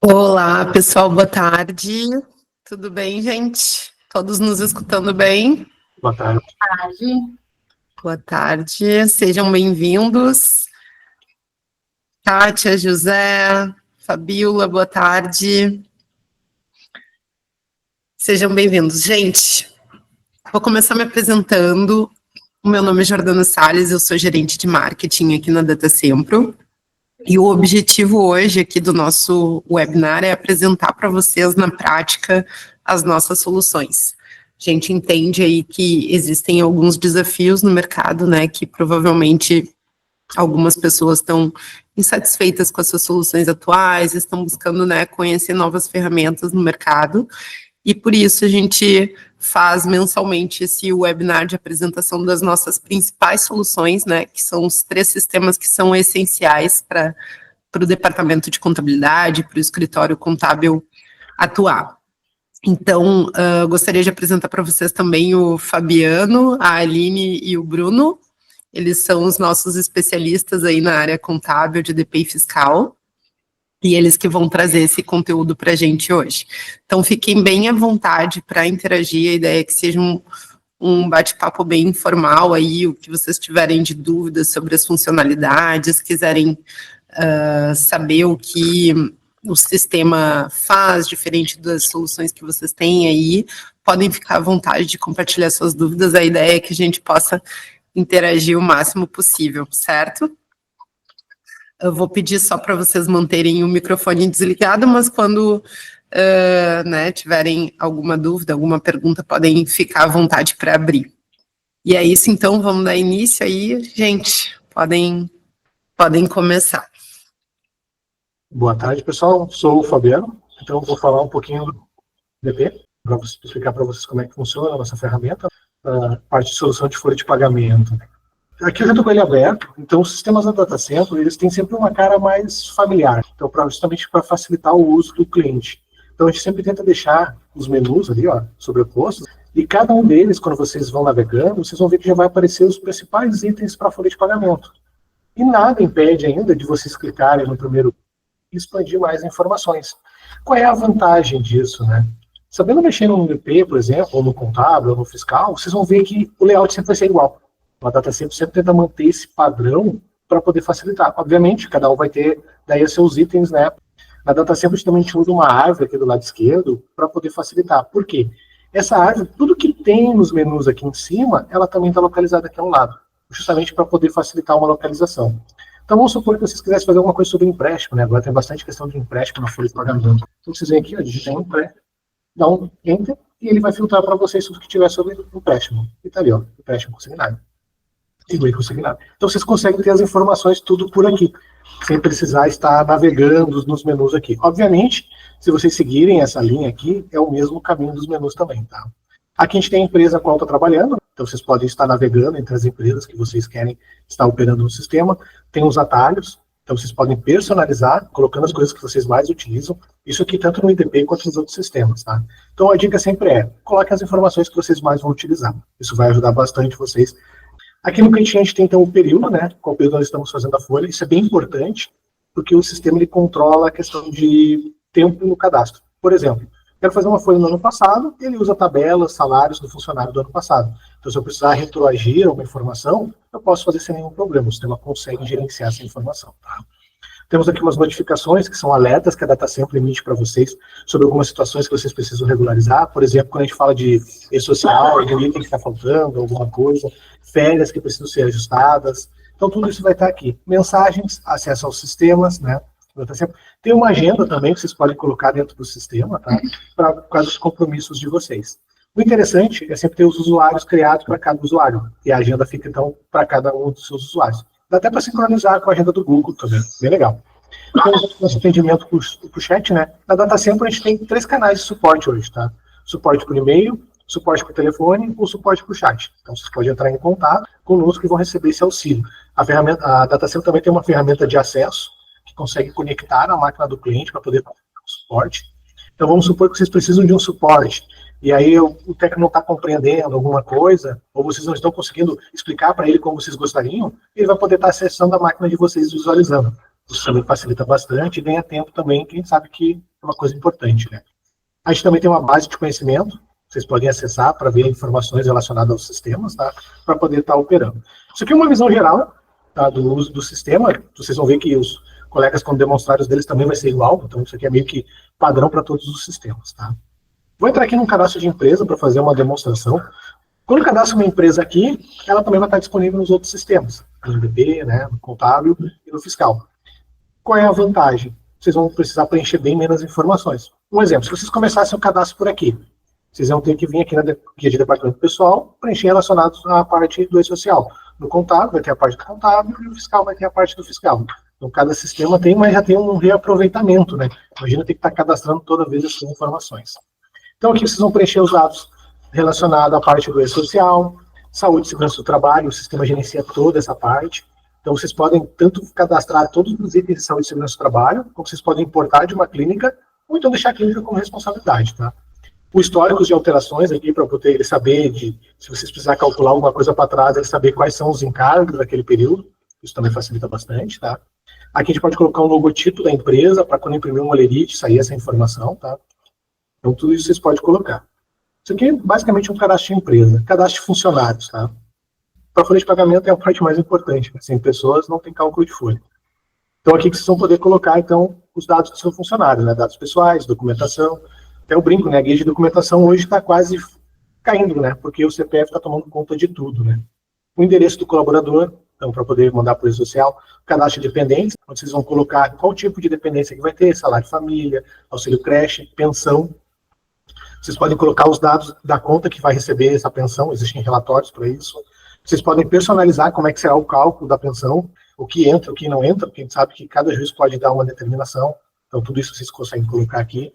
Olá, pessoal, boa tarde. Tudo bem, gente? Todos nos escutando bem? Boa tarde. Boa tarde, sejam bem-vindos. Kátia, José, Fabiola, boa tarde. Sejam bem-vindos. Gente, vou começar me apresentando. O meu nome é Jordana Salles, eu sou gerente de marketing aqui na Datacentro. E o objetivo hoje aqui do nosso webinar é apresentar para vocês na prática as nossas soluções. A gente entende aí que existem alguns desafios no mercado, né, que provavelmente algumas pessoas estão insatisfeitas com as suas soluções atuais, estão buscando, né, conhecer novas ferramentas no mercado, e por isso a gente faz mensalmente esse webinar de apresentação das nossas principais soluções, né, que são os 3 sistemas que são essenciais para o departamento de contabilidade, para o escritório contábil atuar. Então, gostaria de apresentar para vocês também o Fabiano, a Aline e o Bruno. Eles são os nossos especialistas aí na área contábil de DPI fiscal. E eles que vão trazer esse conteúdo para a gente hoje. Então, fiquem bem à vontade para interagir, a ideia é que seja um bate-papo bem informal aí, o que vocês tiverem de dúvidas sobre as funcionalidades, quiserem saber o que o sistema faz, diferente das soluções que vocês têm aí, podem ficar à vontade de compartilhar suas dúvidas, a ideia é que a gente possa interagir o máximo possível, certo? Eu vou pedir só para vocês manterem o microfone desligado, mas quando tiverem alguma dúvida, alguma pergunta, podem ficar à vontade para abrir. E é isso, então, vamos dar início aí, gente, podem começar. Boa tarde, pessoal. Sou o Fabiano, então vou falar um pouquinho do DP, para explicar para vocês como é que funciona a nossa ferramenta, a parte de solução de folha de pagamento. Aqui eu já estou com ele aberto, então os sistemas da Datacentro, eles têm sempre uma cara mais familiar, então justamente para facilitar o uso do cliente. Então a gente sempre tenta deixar os menus ali, ó, sobrepostos, e cada um deles, quando vocês vão navegando, vocês vão ver que já vai aparecer os principais itens para a folha de pagamento. E nada impede ainda de vocês clicarem no primeiro e expandir mais informações. Qual é a vantagem disso, né? Sabendo mexer no DP, por exemplo, ou no contábil, ou no fiscal, vocês vão ver que o layout sempre vai ser igual. A Datacentro sempre tenta manter esse padrão para poder facilitar. Obviamente, cada um vai ter daí os seus itens, né? Na Datacentro a gente também usa uma árvore aqui do lado esquerdo para poder facilitar. Por quê? Essa árvore, tudo que tem nos menus aqui em cima, ela também está localizada aqui ao lado, justamente para poder facilitar uma localização. Então vamos supor que vocês quisessem fazer alguma coisa sobre empréstimo, né? Agora tem bastante questão de empréstimo na folha de pagamento. Então vocês vêm aqui, ó, digitam empréstimo, dá um enter e ele vai filtrar para vocês tudo que tiver sobre empréstimo. E tá ali, ó, empréstimo consignado. Consignado. Então vocês conseguem ter as informações tudo por aqui, sem precisar estar navegando nos menus aqui. Obviamente, se vocês seguirem essa linha aqui, é o mesmo caminho dos menus também, tá? Aqui a gente tem a empresa com a qual está trabalhando, então vocês podem estar navegando entre as empresas que vocês querem estar operando no sistema. Tem os atalhos, então vocês podem personalizar, colocando as coisas que vocês mais utilizam. Isso aqui tanto no IDP quanto nos outros sistemas, tá? Então a dica sempre é, coloque as informações que vocês mais vão utilizar. Isso vai ajudar bastante vocês. Aqui no cantinho a gente tem então o período, né? Qual período nós estamos fazendo a folha. Isso é bem importante, porque o sistema ele controla a questão de tempo no cadastro. Por exemplo, quero fazer uma folha no ano passado, ele usa tabelas, salários do funcionário do ano passado. Então, se eu precisar retroagir uma informação, eu posso fazer sem nenhum problema. O sistema consegue gerenciar essa informação, tá? Temos aqui umas notificações, que são alertas que a Datacentro emite para vocês sobre algumas situações que vocês precisam regularizar. Por exemplo, quando a gente fala de e-social, de item que está faltando, alguma coisa, férias que precisam ser ajustadas. Então, tudo isso vai estar aqui. Mensagens, acesso aos sistemas, né? Tem uma agenda também que vocês podem colocar dentro do sistema, tá? Para causa dos compromissos de vocês. O interessante é sempre ter os usuários criados para cada usuário. E a agenda fica, então, para cada um dos seus usuários. Dá até para sincronizar com a agenda do Google também, bem legal. Temos nosso atendimento para o chat, né? Na Datacentro a gente tem 3 canais de suporte hoje, tá? Suporte por e-mail, suporte por telefone ou suporte por chat. Então vocês podem entrar em contato conosco e vão receber esse auxílio. A Datacentro também tem uma ferramenta de acesso que consegue conectar a máquina do cliente para poder fazer o suporte. Então vamos supor que vocês precisam de um suporte. E aí o técnico não está compreendendo alguma coisa, ou vocês não estão conseguindo explicar para ele como vocês gostariam, ele vai poder estar acessando a máquina de vocês, visualizando. Isso também facilita bastante e ganha tempo também, quem sabe que é uma coisa importante, né? A gente também tem uma base de conhecimento, vocês podem acessar para ver informações relacionadas aos sistemas, tá? Para poder estar operando. Isso aqui é uma visão geral, tá? Do uso do sistema. Vocês vão ver que os colegas, quando demonstrarem os deles, também vai ser igual. Então, isso aqui é meio que padrão para todos os sistemas, tá? Vou entrar aqui no cadastro de empresa para fazer uma demonstração. Quando eu cadastro uma empresa aqui, ela também vai estar disponível nos outros sistemas, no IDP, né, no contábil e no fiscal. Qual é a vantagem? Vocês vão precisar preencher bem menos informações. Um exemplo, se vocês começassem o cadastro por aqui, vocês vão ter que vir aqui na guia de departamento pessoal, preencher relacionados à parte do e-social. No contábil vai ter a parte do contábil e no fiscal vai ter a parte do fiscal. Então, cada sistema tem, mas já tem um reaproveitamento, né? Imagina ter que estar cadastrando toda vez essas informações. Então, aqui vocês vão preencher os dados relacionados à parte do e-social, saúde e segurança do trabalho, o sistema gerencia toda essa parte. Então, vocês podem tanto cadastrar todos os itens de saúde e segurança do trabalho, como vocês podem importar de uma clínica, ou então deixar a clínica como responsabilidade, tá? O histórico de alterações aqui, para poder ele saber, se vocês precisar calcular alguma coisa para trás, ele saber quais são os encargos daquele período, isso também facilita bastante, tá? Aqui a gente pode colocar um logotipo da empresa, para quando imprimir um olerite, sair essa informação, tá? Então, tudo isso vocês podem colocar. Isso aqui é basicamente um cadastro de empresa, cadastro de funcionários, tá? Para folha de pagamento é a parte mais importante, né? Sem pessoas não tem cálculo de folha. Então, aqui que vocês vão poder colocar, então, os dados do seu funcionário, né? Dados pessoais, documentação. Até eu brinco, né? A guia de documentação hoje está quase caindo, né? Porque o CPF está tomando conta de tudo, né? O endereço do colaborador, então, para poder mandar para o social, cadastro de dependentes, onde vocês vão colocar qual tipo de dependência que vai ter, salário família, auxílio creche, pensão. Vocês podem colocar os dados da conta que vai receber essa pensão, existem relatórios para isso. Vocês podem personalizar como é que será o cálculo da pensão, o que entra, o que não entra, porque a gente sabe que cada juiz pode dar uma determinação. Então, tudo isso vocês conseguem colocar aqui.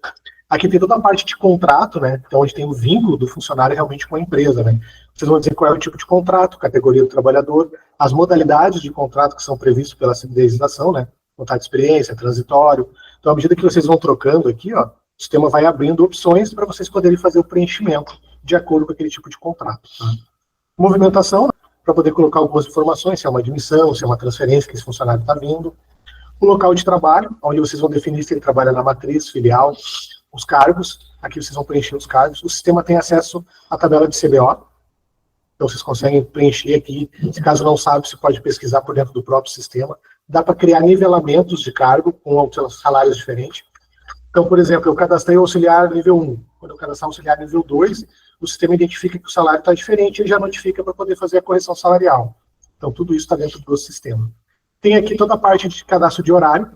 Aqui tem toda a parte de contrato, né? Então, onde tem o vínculo do funcionário realmente com a empresa, né? Vocês vão dizer qual é o tipo de contrato, categoria do trabalhador, as modalidades de contrato que são previstas pela legislação, né? Contrato de experiência, transitório. Então, à medida que vocês vão trocando aqui, ó, o sistema vai abrindo opções para vocês poderem fazer o preenchimento de acordo com aquele tipo de contrato. Tá? Movimentação, para poder colocar algumas informações, se é uma admissão, se é uma transferência que esse funcionário está vindo. O local de trabalho, onde vocês vão definir se ele trabalha na matriz, filial, os cargos, aqui vocês vão preencher os cargos. O sistema tem acesso à tabela de CBO, então vocês conseguem preencher aqui. Se caso não sabe, você pode pesquisar por dentro do próprio sistema. Dá para criar nivelamentos de cargo com salários diferentes. Então, por exemplo, eu cadastrei o auxiliar nível 1. Quando eu cadastrar o auxiliar nível 2, o sistema identifica que o salário está diferente e já notifica para poder fazer a correção salarial. Então, tudo isso está dentro do sistema. Tem aqui toda a parte de cadastro de horário.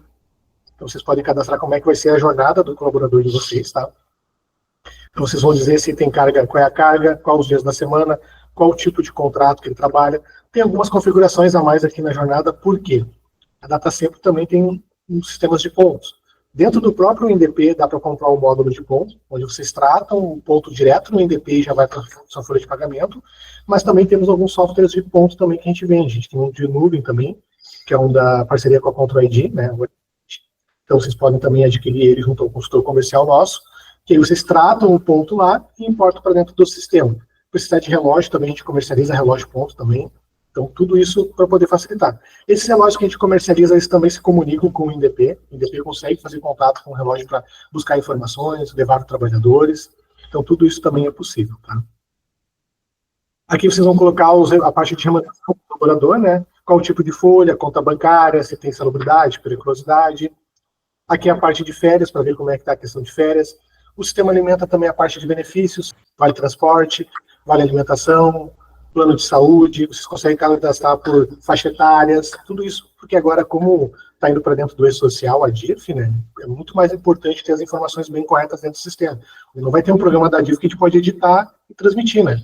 Então, vocês podem cadastrar como é que vai ser a jornada do colaborador de vocês, tá? Então, vocês vão dizer se tem carga, qual é a carga, quais os dias da semana, qual o tipo de contrato que ele trabalha. Tem algumas configurações a mais aqui na jornada, por quê? A DataSemplo também tem uns sistemas de pontos. Dentro do próprio NDP dá para comprar um módulo de ponto, onde vocês tratam o ponto direto no NDP e já vai para a sua folha de pagamento, mas também temos alguns softwares de ponto também que a gente vende. A gente tem um de nuvem também, que é um da parceria com a Control ID, né? Então vocês podem também adquirir ele junto ao consultor comercial nosso, que aí vocês tratam o ponto lá e importam para dentro do sistema. Precisar de relógio também, a gente comercializa relógio ponto também. Então, tudo isso para poder facilitar. Esses relógios que a gente comercializa, eles também se comunicam com o INDP. O INDP consegue fazer contato com o relógio para buscar informações, levar trabalhadores. Então, tudo isso também é possível. Tá? Aqui vocês vão colocar a parte de remuneração do colaborador, né? Qual o tipo de folha, conta bancária, se tem salubridade, periculosidade. Aqui a parte de férias, para ver como é que está a questão de férias. O sistema alimenta também a parte de benefícios, vale transporte, vale alimentação, plano de saúde, vocês conseguem cadastrar por faixa etárias, tudo isso, porque agora, como está indo para dentro do e-social, a DIF, né, é muito mais importante ter as informações bem corretas dentro do sistema. Não vai ter um programa da DIF que a gente pode editar e transmitir, né?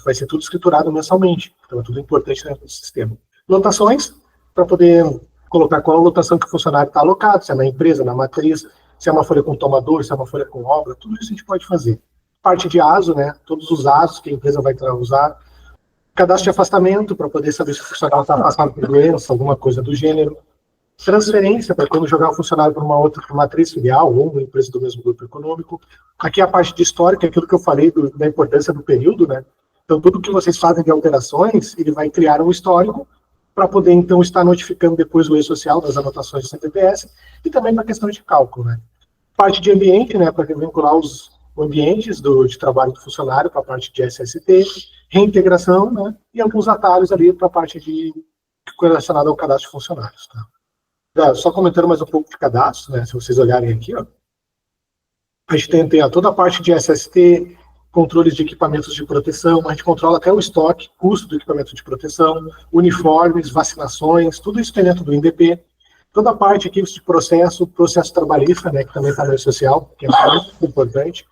Vai ser tudo escriturado mensalmente, então é tudo importante dentro do sistema. Lotações, para poder colocar qual a lotação que o funcionário está alocado, se é na empresa, na matriz, se é uma folha com tomador, se é uma folha com obra, tudo isso a gente pode fazer. Parte de ASO, né, todos os ASOs que a empresa vai usar, cadastro de afastamento, para poder saber se o funcionário está afastado por doença, alguma coisa do gênero. Transferência, para quando jogar o funcionário para uma outra matriz filial ou uma empresa do mesmo grupo econômico. Aqui a parte de histórico, é aquilo que eu falei da importância do período, né? Então, tudo que vocês fazem de alterações, ele vai criar um histórico para poder, então, estar notificando depois o e-social das anotações do CTPS, e também para a questão de cálculo, né? Parte de ambiente, né, para vincular os ambientes de trabalho do funcionário para a parte de SST, reintegração, né, e alguns atalhos ali para a parte relacionada ao cadastro de funcionários. Tá? Só comentando mais um pouco de cadastro, né, se vocês olharem aqui, ó, a gente tem toda a parte de SST, controles de equipamentos de proteção, a gente controla até o estoque, custo do equipamento de proteção, uniformes, vacinações, tudo isso tem dentro do INDP. Toda a parte aqui de processo trabalhista, né, que também está no E-Social, que é muito importante.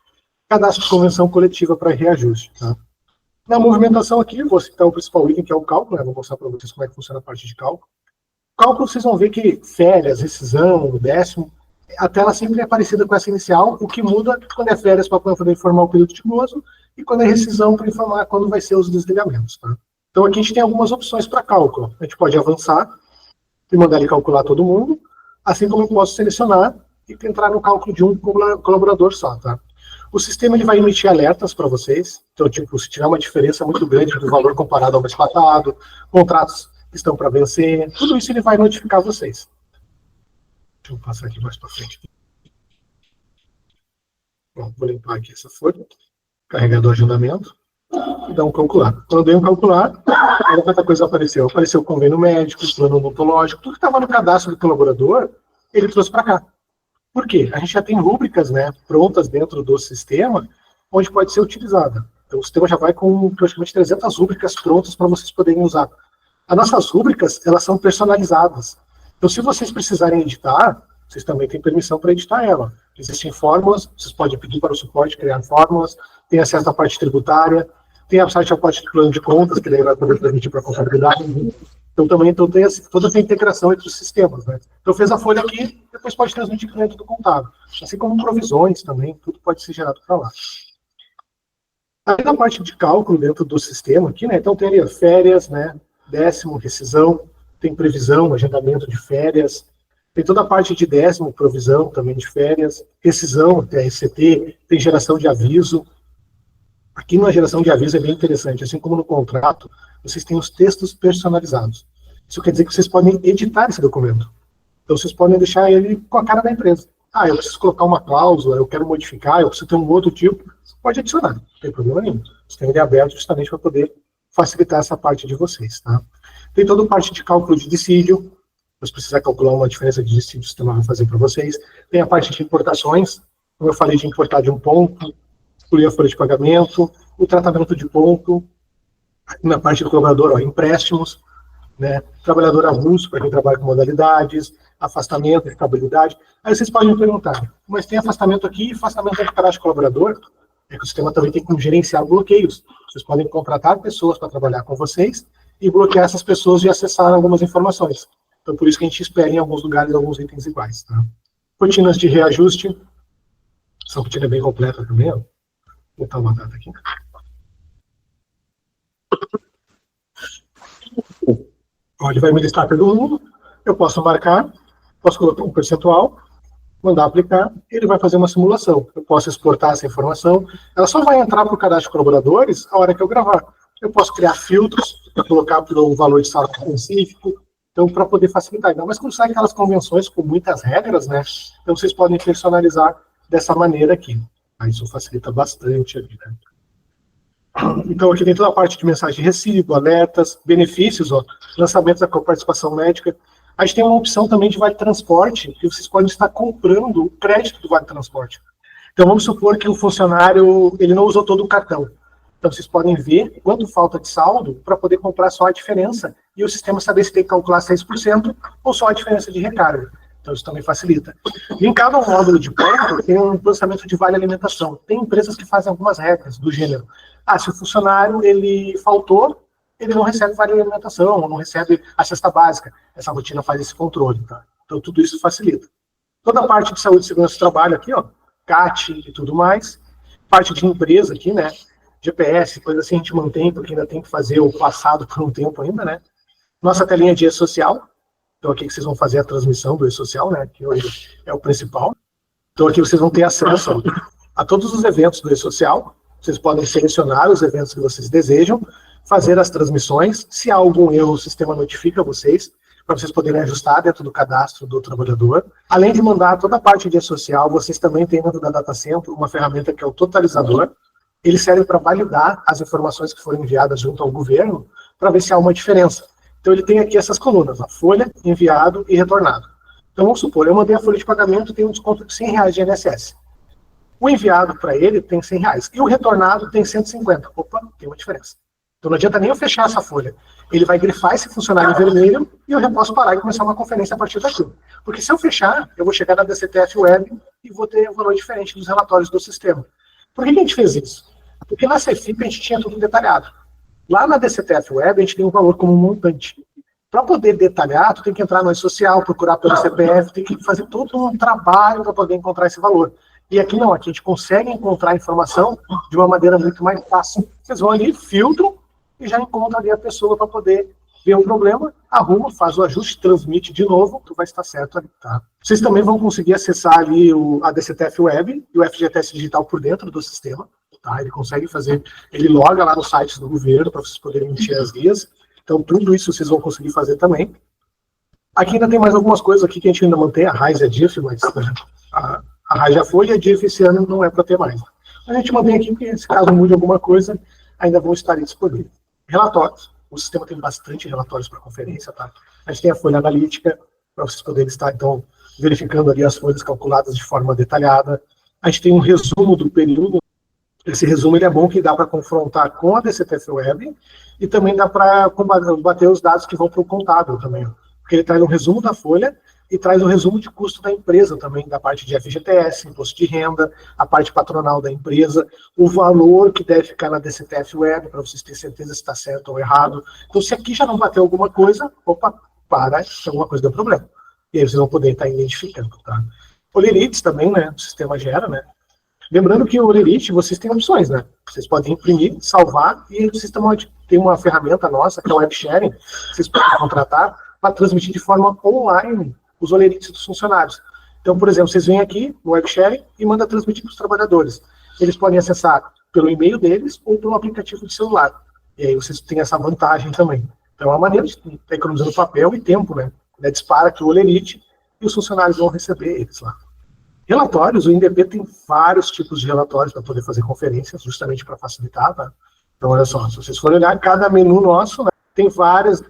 Cadastro de convenção coletiva para reajuste. Tá? Na movimentação aqui, vou citar o principal item, que é o cálculo, né, vou mostrar para vocês como é que funciona a parte de cálculo. Cálculo, vocês vão ver que férias, rescisão, décimo, a tela sempre é parecida com essa inicial, o que muda quando é férias para poder informar o período de gozo e quando é rescisão para informar quando vai ser os desligamentos. Tá? Então aqui a gente tem algumas opções para cálculo. A gente pode avançar e mandar ele calcular todo mundo, assim como eu posso selecionar e entrar no cálculo de um colaborador só. Tá? O sistema ele vai emitir alertas para vocês, então tipo, se tiver uma diferença muito grande do valor comparado ao mês passado, contratos que estão para vencer, tudo isso ele vai notificar vocês. Deixa eu passar aqui mais para frente. Bom, vou limpar aqui essa folha, carregar do agendamento e dar um calcular. Quando eu dei um calcular, olha quanta coisa apareceu. Apareceu o convênio médico, o plano odontológico, tudo que estava no cadastro do colaborador, ele trouxe para cá. Por quê? A gente já tem rúbricas, né, prontas dentro do sistema, onde pode ser utilizada. Então o sistema já vai com praticamente 300 rúbricas prontas para vocês poderem usar. As nossas rúbricas, elas são personalizadas. Então, se vocês precisarem editar, vocês também têm permissão para editar ela. Existem fórmulas, vocês podem pedir para o suporte criar fórmulas, tem acesso à parte tributária, tem acesso à parte de plano de contas, que daí vai poder transmitir para a contabilidade. Então, também tem toda essa integração entre os sistemas. Né? Então, fez a folha aqui, depois pode transmitir para dentro do contábil. Assim como provisões também, tudo pode ser gerado para lá. Aí, na parte de cálculo dentro do sistema aqui, né? Então, tem férias, né? Décimo, rescisão, tem previsão, agendamento de férias, tem toda a parte de décimo, provisão também de férias, rescisão, TRCT, tem geração de aviso. Aqui na geração de aviso é bem interessante, assim como no contrato, vocês têm os textos personalizados. Isso quer dizer que vocês podem editar esse documento. Então vocês podem deixar ele com a cara da empresa. Ah, eu preciso colocar uma cláusula, eu quero modificar, eu preciso ter um outro tipo, você pode adicionar, não tem problema nenhum. Você tem ele aberto justamente para poder facilitar essa parte de vocês, tá? Tem toda a parte de cálculo de dissídio, se precisar calcular uma diferença de dissídio, o sistema vai fazer para vocês. Tem a parte de importações, como eu falei, de importar de um ponto, excluir a folha de pagamento, o tratamento de ponto, na parte do colaborador, ó, empréstimos, né, trabalhador avulso, para quem trabalha com modalidades, afastamento, estabilidade. Aí vocês podem me perguntar, mas tem afastamento aqui e afastamento de cadastro de colaborador? É que o sistema também tem como gerenciar bloqueios. Vocês podem contratar pessoas para trabalhar com vocês e bloquear essas pessoas e acessar algumas informações. Então, por isso que a gente espera em alguns lugares alguns itens iguais. Tá? Rotinas de reajuste. Essa rotina é bem completa também. Ó. Vou botar uma data aqui. Ó, ele vai me listar todo mundo. Eu posso marcar, posso colocar um percentual, mandar aplicar, ele vai fazer uma simulação. Eu posso exportar essa informação. Ela só vai entrar para o cadastro de colaboradores a hora que eu gravar. Eu posso criar filtros, colocar por um valor de salário específico, então, para poder facilitar. Ainda mais quando saem aquelas convenções com muitas regras, né? Então, vocês podem personalizar dessa maneira aqui. Aí, isso facilita bastante a vida. Então, aqui tem toda a parte de mensagem de recibo, alertas, benefícios, ó, lançamentos da participação médica. A gente tem uma opção também de vale transporte, que vocês podem estar comprando o crédito do vale transporte. Então, vamos supor que o funcionário ele não usou todo o cartão. Então, vocês podem ver quanto falta de saldo para poder comprar só a diferença e o sistema saber se tem que calcular 6% ou só a diferença de recarga. Então, isso também facilita. Linkado ao módulo de ponto, tem um processamento de vale alimentação. Tem empresas que fazem algumas regras do gênero. Ah, se o funcionário ele faltou, ele não recebe vale alimentação, ou não recebe a cesta básica. Essa rotina faz esse controle. Tá? Então, tudo isso facilita. Toda a parte de saúde e segurança do trabalho aqui, ó, CAT e tudo mais. Parte de empresa aqui, né? GPS, coisa assim a gente mantém, porque ainda tem que fazer o passado por um tempo ainda, né? Nossa telinha de e-social. Então aqui que vocês vão fazer a transmissão do e-social, né? Que hoje é o principal. Então aqui vocês vão ter acesso a todos os eventos do e-social. Vocês podem selecionar os eventos que vocês desejam. fazer as transmissões. Se há algum erro, o sistema notifica vocês, para vocês poderem ajustar dentro do cadastro do trabalhador. Além de mandar toda a parte de social, vocês também têm dentro da DataCentro uma ferramenta que é o totalizador. Ele serve para validar as informações que foram enviadas junto ao governo, para ver se há uma diferença. Então ele tem aqui essas colunas, a folha, enviado e retornado. Então vamos supor, eu mandei a folha de pagamento, tem um desconto de R$100 de INSS. O enviado para ele tem R$100 e o retornado tem 150. Opa, tem uma diferença. Então não adianta nem eu fechar essa folha. Ele vai grifar esse funcionário em vermelho e eu já posso parar e começar uma conferência a partir daquilo. Porque se eu fechar, eu vou chegar na DCTF Web e vou ter um valor diferente dos relatórios do sistema. Por que a gente fez isso? Porque na CEFIP a gente tinha tudo detalhado. Lá na DCTF Web a gente tem um valor como montante. Para poder detalhar, tu tem que entrar no E-Social, procurar pelo CPF, tem que fazer todo um trabalho para poder encontrar esse valor. E aqui não, aqui a gente consegue encontrar a informação de uma maneira muito mais fácil. Vocês vão ali, filtram e já encontram ali a pessoa para poder ver o problema, arruma, faz o ajuste, transmite de novo, tu vai estar certo ali, tá? Vocês também vão conseguir acessar ali a DCTF Web e o FGTS Digital por dentro do sistema, tá? Ele consegue fazer, ele loga lá no site do governo para vocês poderem emitir as guias. Então tudo isso vocês vão conseguir fazer também. Aqui ainda tem mais algumas coisas aqui que a gente ainda mantém, a RAIS e a DIF, mas a RAIS já foi e a DIF esse ano não é para ter mais. A gente mantém aqui porque se caso mude alguma coisa, ainda vão estar disponíveis. Relatórios. O sistema tem bastante relatórios para conferência, tá? A gente tem a folha analítica, para vocês poderem estar, então, verificando ali as folhas calculadas de forma detalhada. A gente tem um resumo do período. Esse resumo ele é bom que dá para confrontar com a DCTF Web e também dá para combater os dados que vão para o contábil também. Porque ele traz um resumo da folha e traz um resumo de custo da empresa também, da parte de FGTS, imposto de renda, a parte patronal da empresa, o valor que deve ficar na DCTF Web, para vocês terem certeza se está certo ou errado. Então, se aqui já não bateu alguma coisa, opa, para, se alguma coisa deu problema. E aí vocês vão poder estar identificando, tá? Olerites também, né, o sistema gera, né? Lembrando que o Olerite, vocês têm opções, né? Vocês podem imprimir, salvar, e o sistema tem uma ferramenta nossa, que é o Web Sharing, vocês podem contratar para transmitir de forma online os olerites dos funcionários. Então, por exemplo, vocês vêm aqui no Web Sharing e mandam transmitir para os trabalhadores. Eles podem acessar pelo e-mail deles ou pelo aplicativo de celular. E aí vocês têm essa vantagem também. Então, é uma maneira de estar economizando papel e tempo, né? Dispara aqui o olerite e os funcionários vão receber eles lá. Relatórios, o INDP tem vários tipos de relatórios para poder fazer conferências, justamente para facilitar, tá? Então, olha só, se vocês forem olhar, cada menu nosso, né, tem várias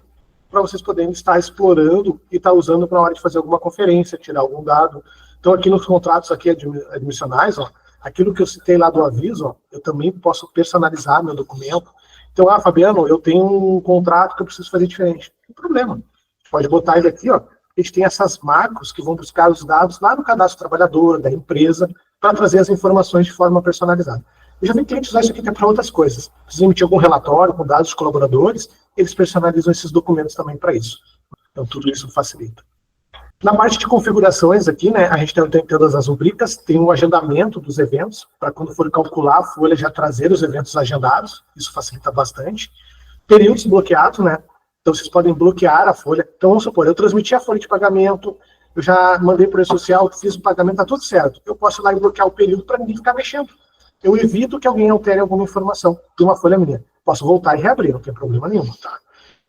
para vocês poderem estar explorando e estar usando para a hora de fazer alguma conferência, tirar algum dado. Então, aqui nos contratos aqui admissionais, ó, aquilo que eu citei lá do aviso, ó, eu também posso personalizar meu documento. Então, Fabiano, eu tenho um contrato que eu preciso fazer diferente. Não tem problema. A gente pode botar ele aqui, ó. A gente tem essas marcos que vão buscar os dados lá no cadastro do trabalhador, da empresa, para trazer as informações de forma personalizada. Eu já vi clientes usar isso aqui até para outras coisas. Precisa emitir algum relatório com dados dos colaboradores, eles personalizam esses documentos também para isso. Então, tudo isso facilita. Na parte de configurações aqui, né, a gente tem todas as rubricas, tem o agendamento dos eventos, para quando for calcular a folha já trazer os eventos agendados, isso facilita bastante. Períodos bloqueados, né? Então, vocês podem bloquear a folha. Então, vamos supor, eu transmiti a folha de pagamento, eu já mandei para o E-Social, fiz o pagamento, está tudo certo. Eu posso ir lá e bloquear o período para ninguém ficar mexendo. Eu evito que alguém altere alguma informação de uma folha minha. Posso voltar e reabrir, não tem problema nenhum. Tá?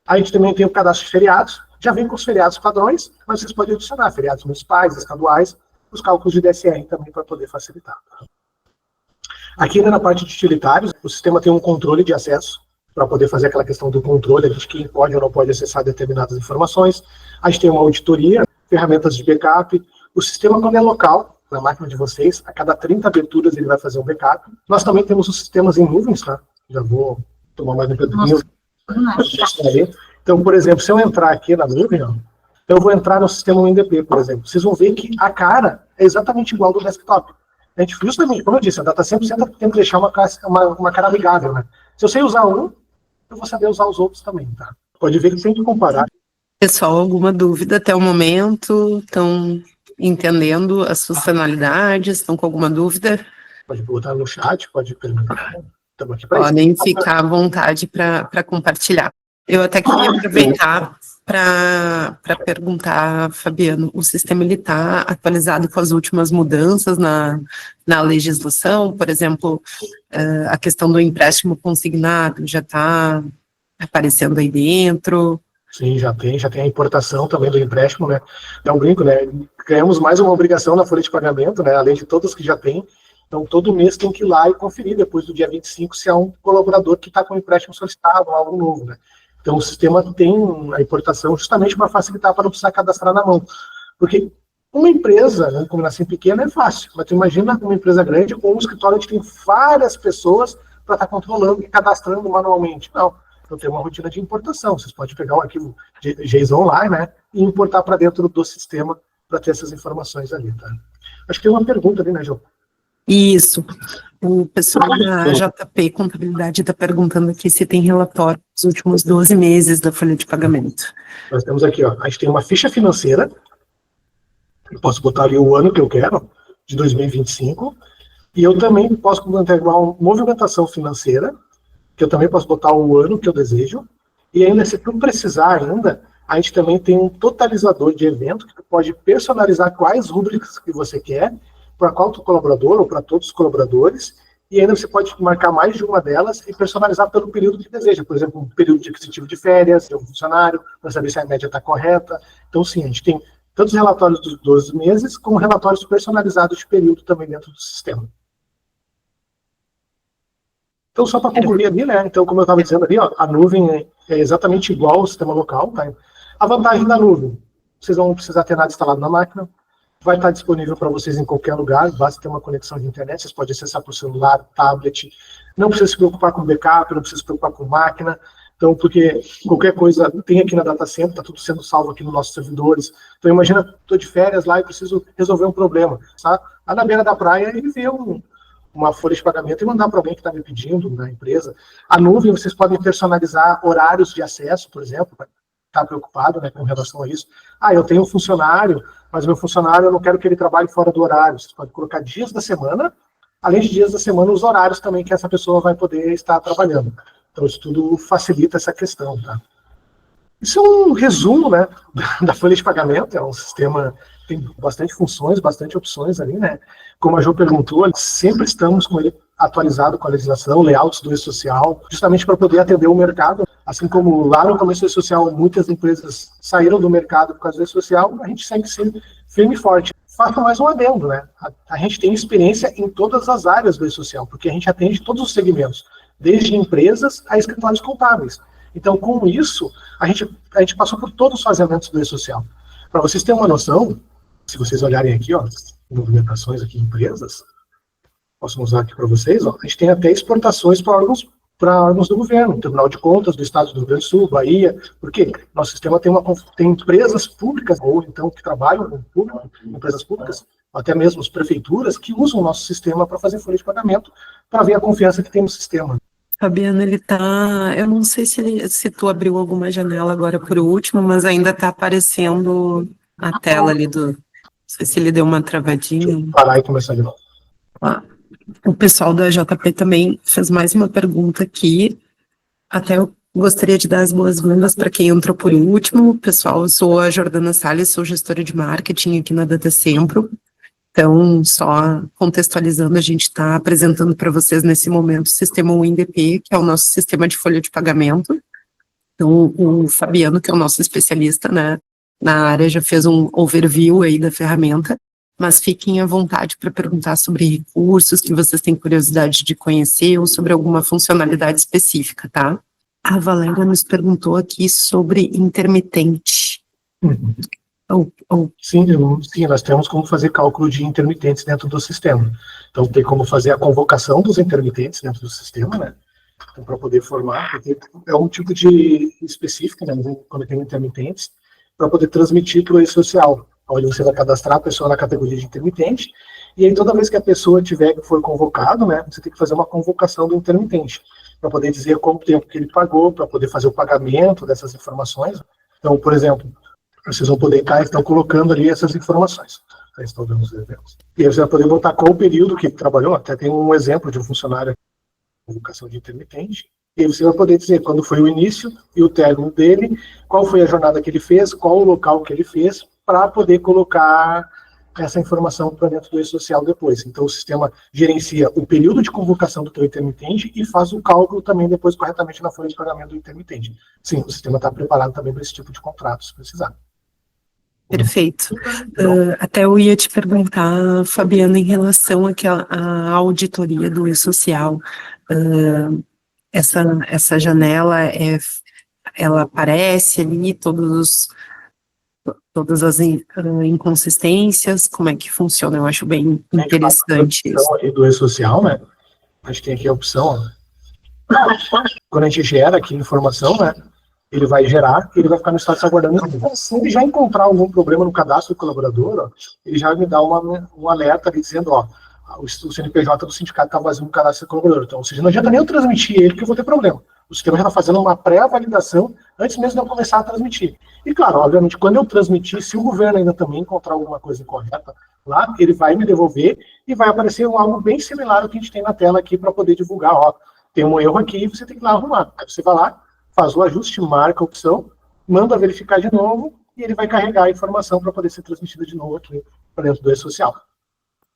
A gente também tem o cadastro de feriados, já vem com os feriados padrões, mas vocês podem adicionar feriados municipais, estaduais, os cálculos de DSR também para poder facilitar. Tá? Aqui ainda na parte de utilitários, o sistema tem um controle de acesso, para poder fazer aquela questão do controle de quem pode ou não pode acessar determinadas informações. A gente tem uma auditoria, ferramentas de backup. O sistema, quando é local, na máquina de vocês, a cada 30 aberturas ele vai fazer um backup. Nós também temos os sistemas em nuvens, tá? Já vou tomar mais um pedrinho. Então, por exemplo, se eu entrar aqui na nuvem, ó, eu vou entrar no sistema UNDP, por exemplo. Vocês vão ver que a cara é exatamente igual do desktop. A gente, justamente, como eu disse, a data sempre tem que deixar uma cara amigável, né? Se eu sei usar um, eu vou saber usar os outros também, tá? Pode ver que tem que comparar. Pessoal, alguma dúvida até o momento? Estão entendendo as funcionalidades? Estão com alguma dúvida? Pode botar no chat, pode perguntar. Estamos aqui para Podem ficar à vontade para compartilhar. Eu até queria aproveitar para perguntar, Fabiano, o sistema está atualizado com as últimas mudanças na legislação? Por exemplo, a questão do empréstimo consignado já está aparecendo aí dentro. Sim, já tem a importação também do empréstimo, né? É um brinco, né? Ganhamos mais uma obrigação na folha de pagamento, né? Além de todas que já tem. Então, todo mês tem que ir lá e conferir, depois do dia 25, se há um colaborador que está com o empréstimo solicitado, algo novo, né? Então, o sistema tem a importação justamente para facilitar, para não precisar cadastrar na mão. Porque uma empresa, né, como assim pequena, é fácil. Mas tu imagina uma empresa grande ou um escritório onde tem várias pessoas para estar controlando e cadastrando manualmente. Não. Então, tem uma rotina de importação. Vocês podem pegar o arquivo JSON lá, né, e importar para dentro do sistema para ter essas informações ali, tá? Acho que tem uma pergunta ali, né, João? Isso. O pessoal da JP Contabilidade está perguntando aqui se tem relatório dos últimos 12 meses da folha de pagamento. Nós temos aqui, ó, a gente tem uma ficha financeira. Eu posso botar ali o ano que eu quero, de 2025. E eu também posso integrar uma movimentação financeira, que eu também posso botar o ano que eu desejo, e ainda, se tu precisar ainda, a gente também tem um totalizador de evento, que pode personalizar quais rubricas que você quer, para qual colaborador, ou para todos os colaboradores, e ainda você pode marcar mais de uma delas e personalizar pelo período que deseja, por exemplo, um período de aquisitivo de férias de um funcionário, para saber se a média está correta. Então, sim, a gente tem tanto os relatórios dos 12 meses, como relatórios personalizados de período também dentro do sistema. Então, só para concluir ali, né? Então, como eu estava dizendo ali, ó, a nuvem é exatamente igual ao sistema local, tá? A vantagem da nuvem, vocês não vão precisar ter nada instalado na máquina, vai estar disponível para vocês em qualquer lugar, basta ter uma conexão de internet, vocês podem acessar por celular, tablet, não precisa se preocupar com backup, não precisa se preocupar com máquina, então, porque qualquer coisa tem aqui na Data Center, está tudo sendo salvo aqui nos nossos servidores. Então, imagina, estou de férias lá e preciso resolver um problema, tá? Lá na beira da praia, ele vê uma folha de pagamento e mandar para alguém que está me pedindo na empresa. A nuvem, vocês podem personalizar horários de acesso, por exemplo, está preocupado, né, com relação a isso. Ah, eu tenho um funcionário, mas meu funcionário eu não quero que ele trabalhe fora do horário. Você pode colocar dias da semana, além de dias da semana, os horários também que essa pessoa vai poder estar trabalhando. Então, isso tudo facilita essa questão, tá? Isso é um resumo, né, da folha de pagamento. É um sistema que tem bastante funções, bastante opções ali, né? Como a Jo perguntou, sempre estamos com ele atualizado com a legislação, layouts do e-social, justamente para poder atender o mercado. Assim como lá no começo do e-social, muitas empresas saíram do mercado por causa do e-social, a gente segue sempre firme e forte. Faça mais um adendo, né? A gente tem experiência em todas as áreas do e-social, porque a gente atende todos os segmentos, desde empresas a escritórios contábeis. Então, com isso, a gente passou por todos os fazenamentos do e-social. Para vocês terem uma noção, se vocês olharem aqui, ó, movimentações aqui em empresas, posso mostrar aqui para vocês, ó, a gente tem até exportações para órgãos do governo, Tribunal de Contas do Estado do Rio Grande do Sul, Bahia, porque nosso sistema tem empresas públicas, ou então que trabalham com público, empresas públicas, até mesmo as prefeituras, que usam o nosso sistema para fazer folha de pagamento, para ver a confiança que tem no sistema. Fabiano, ele tá. Eu não sei se tu abriu alguma janela agora por último, mas ainda tá aparecendo a tela ali do. Não sei se ele deu uma travadinha. Deixa eu parar e começar de novo. O pessoal da JP também fez mais uma pergunta aqui. Até eu gostaria de dar as boas-vindas para quem entrou por último. Pessoal, eu sou a Jordana Salles, sou gestora de marketing aqui na Data Centro. Então, só contextualizando, a gente está apresentando para vocês nesse momento o sistema WinDP, que é o nosso sistema de folha de pagamento. Então, o Fabiano, que é o nosso especialista, né, na área, já fez um overview aí da ferramenta, mas fiquem à vontade para perguntar sobre recursos que vocês têm curiosidade de conhecer ou sobre alguma funcionalidade específica, tá? A Valéria nos perguntou aqui sobre intermitente. Sim, nós temos como fazer cálculo de intermitentes dentro do sistema. Então, tem como fazer a convocação dos intermitentes dentro do sistema, né? Então, para poder formar, porque é um tipo de específico, né? Quando tem intermitentes, para poder transmitir para o e-social, onde você vai cadastrar a pessoa na categoria de intermitente, e aí toda vez que a pessoa for convocado, né? Você tem que fazer uma convocação do intermitente, para poder dizer quanto tempo que ele pagou, para poder fazer o pagamento dessas informações. Então, por exemplo, vocês vão poder estão colocando ali essas informações. Estão dando os eventos. E aí você vai poder botar qual o período que ele trabalhou. Até tem um exemplo de um funcionário com convocação de intermitente. E aí você vai poder dizer quando foi o início e o término dele, qual foi a jornada que ele fez, qual o local que ele fez, para poder colocar essa informação para dentro do e-social depois. Então, o sistema gerencia o período de convocação do teu intermitente e faz o cálculo também depois corretamente na folha de pagamento do intermitente. Sim, o sistema está preparado também para esse tipo de contrato, se precisar. Perfeito. Até eu ia te perguntar, Fabiana, em relação à auditoria do e-social. Essa janela, ela aparece ali, todas as inconsistências, como é que funciona? Eu acho bem interessante isso. E do e-social, né? A gente tem aqui a opção, quando a gente gera aqui informação, né? Ele vai gerar e ele vai ficar no estado de aguardando. Se ele já encontrar algum problema no cadastro do colaborador, ó, ele já vai me dar um alerta ali dizendo, ó, o CNPJ do sindicato está vazio no cadastro do colaborador. Então, ou seja, não adianta nem eu transmitir ele que eu vou ter problema. O sistema já está fazendo uma pré-validação antes mesmo de eu começar a transmitir. E claro, obviamente, quando eu transmitir, se o governo ainda também encontrar alguma coisa incorreta lá, ele vai me devolver e vai aparecer algo bem similar ao que a gente tem na tela aqui para poder divulgar, ó, tem um erro aqui e você tem que ir lá arrumar. Aí você vai lá, faz o ajuste, marca a opção, manda verificar de novo e ele vai carregar a informação para poder ser transmitida de novo aqui para dentro do e-social.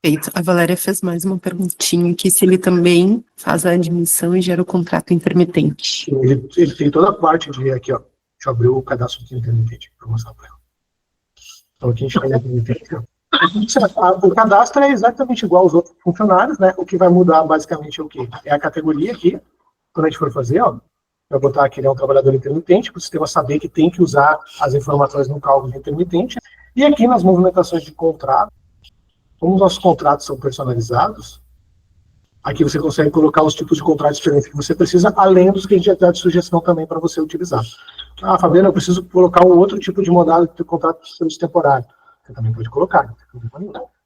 Perfeito. A Valéria fez mais uma perguntinha aqui, se ele também faz a admissão e gera o contrato intermitente. Ele tem toda a parte de aqui, ó. Deixa eu abrir o cadastro do intermitente para mostrar para ela. Então aqui a gente tem o intermitente, ó. O cadastro é exatamente igual aos outros funcionários, né? O que vai mudar basicamente é o quê? É a categoria aqui, quando a gente for fazer, ó. Vai botar que ele é um trabalhador intermitente, para o sistema saber que tem que usar as informações no cálculo de intermitente. E aqui nas movimentações de contrato, como os nossos contratos são personalizados, aqui você consegue colocar os tipos de contratos diferentes que você precisa, além dos que a gente já dá de sugestão também para você utilizar. Ah, Fabiana, eu preciso colocar um outro tipo de modalidade de contrato de serviço temporário. Você também pode colocar.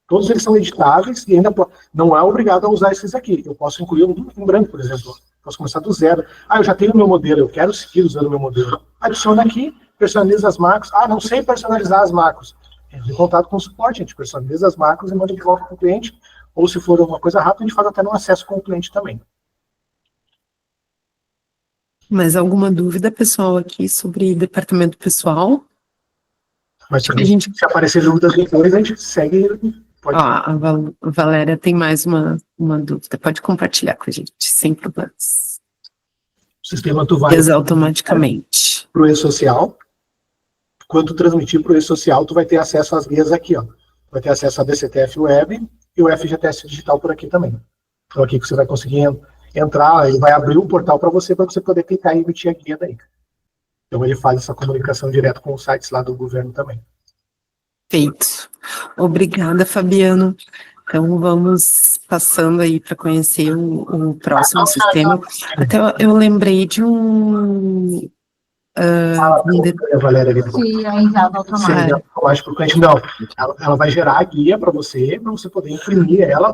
Todos eles são editáveis e ainda não é obrigado a usar esses aqui. Eu posso incluir um em branco, por exemplo. Posso começar do zero. Ah, eu já tenho o meu modelo, eu quero seguir usando o meu modelo. Adiciona aqui, personaliza as macros. Ah, não sei personalizar as macros. Entre em contato com o suporte, a gente personaliza as macros e manda de volta para o cliente. Ou se for uma coisa rápida, a gente faz até no acesso com o cliente também. Mais alguma dúvida, pessoal, aqui sobre departamento pessoal? Mas se aparecer dúvidas depois, a gente segue. Pode... A Valéria tem mais uma dúvida. Pode compartilhar com a gente, sem problemas. O sistema tu vai automaticamente para o e-social. Quando tu transmitir para o e-social, tu vai ter acesso às guias aqui, ó. Vai ter acesso à DCTF Web e o FGTS Digital por aqui também. Então aqui que você vai conseguir entrar, ele vai abrir um portal para você poder clicar e emitir a guia daí. Então ele faz essa comunicação direto com os sites lá do governo também. Feito. Obrigada, Fabiano. Então vamos passando aí para conhecer o próximo sistema. Até eu lembrei de um... Valéria, automático. Ela vai gerar a guia para você poder imprimir ela,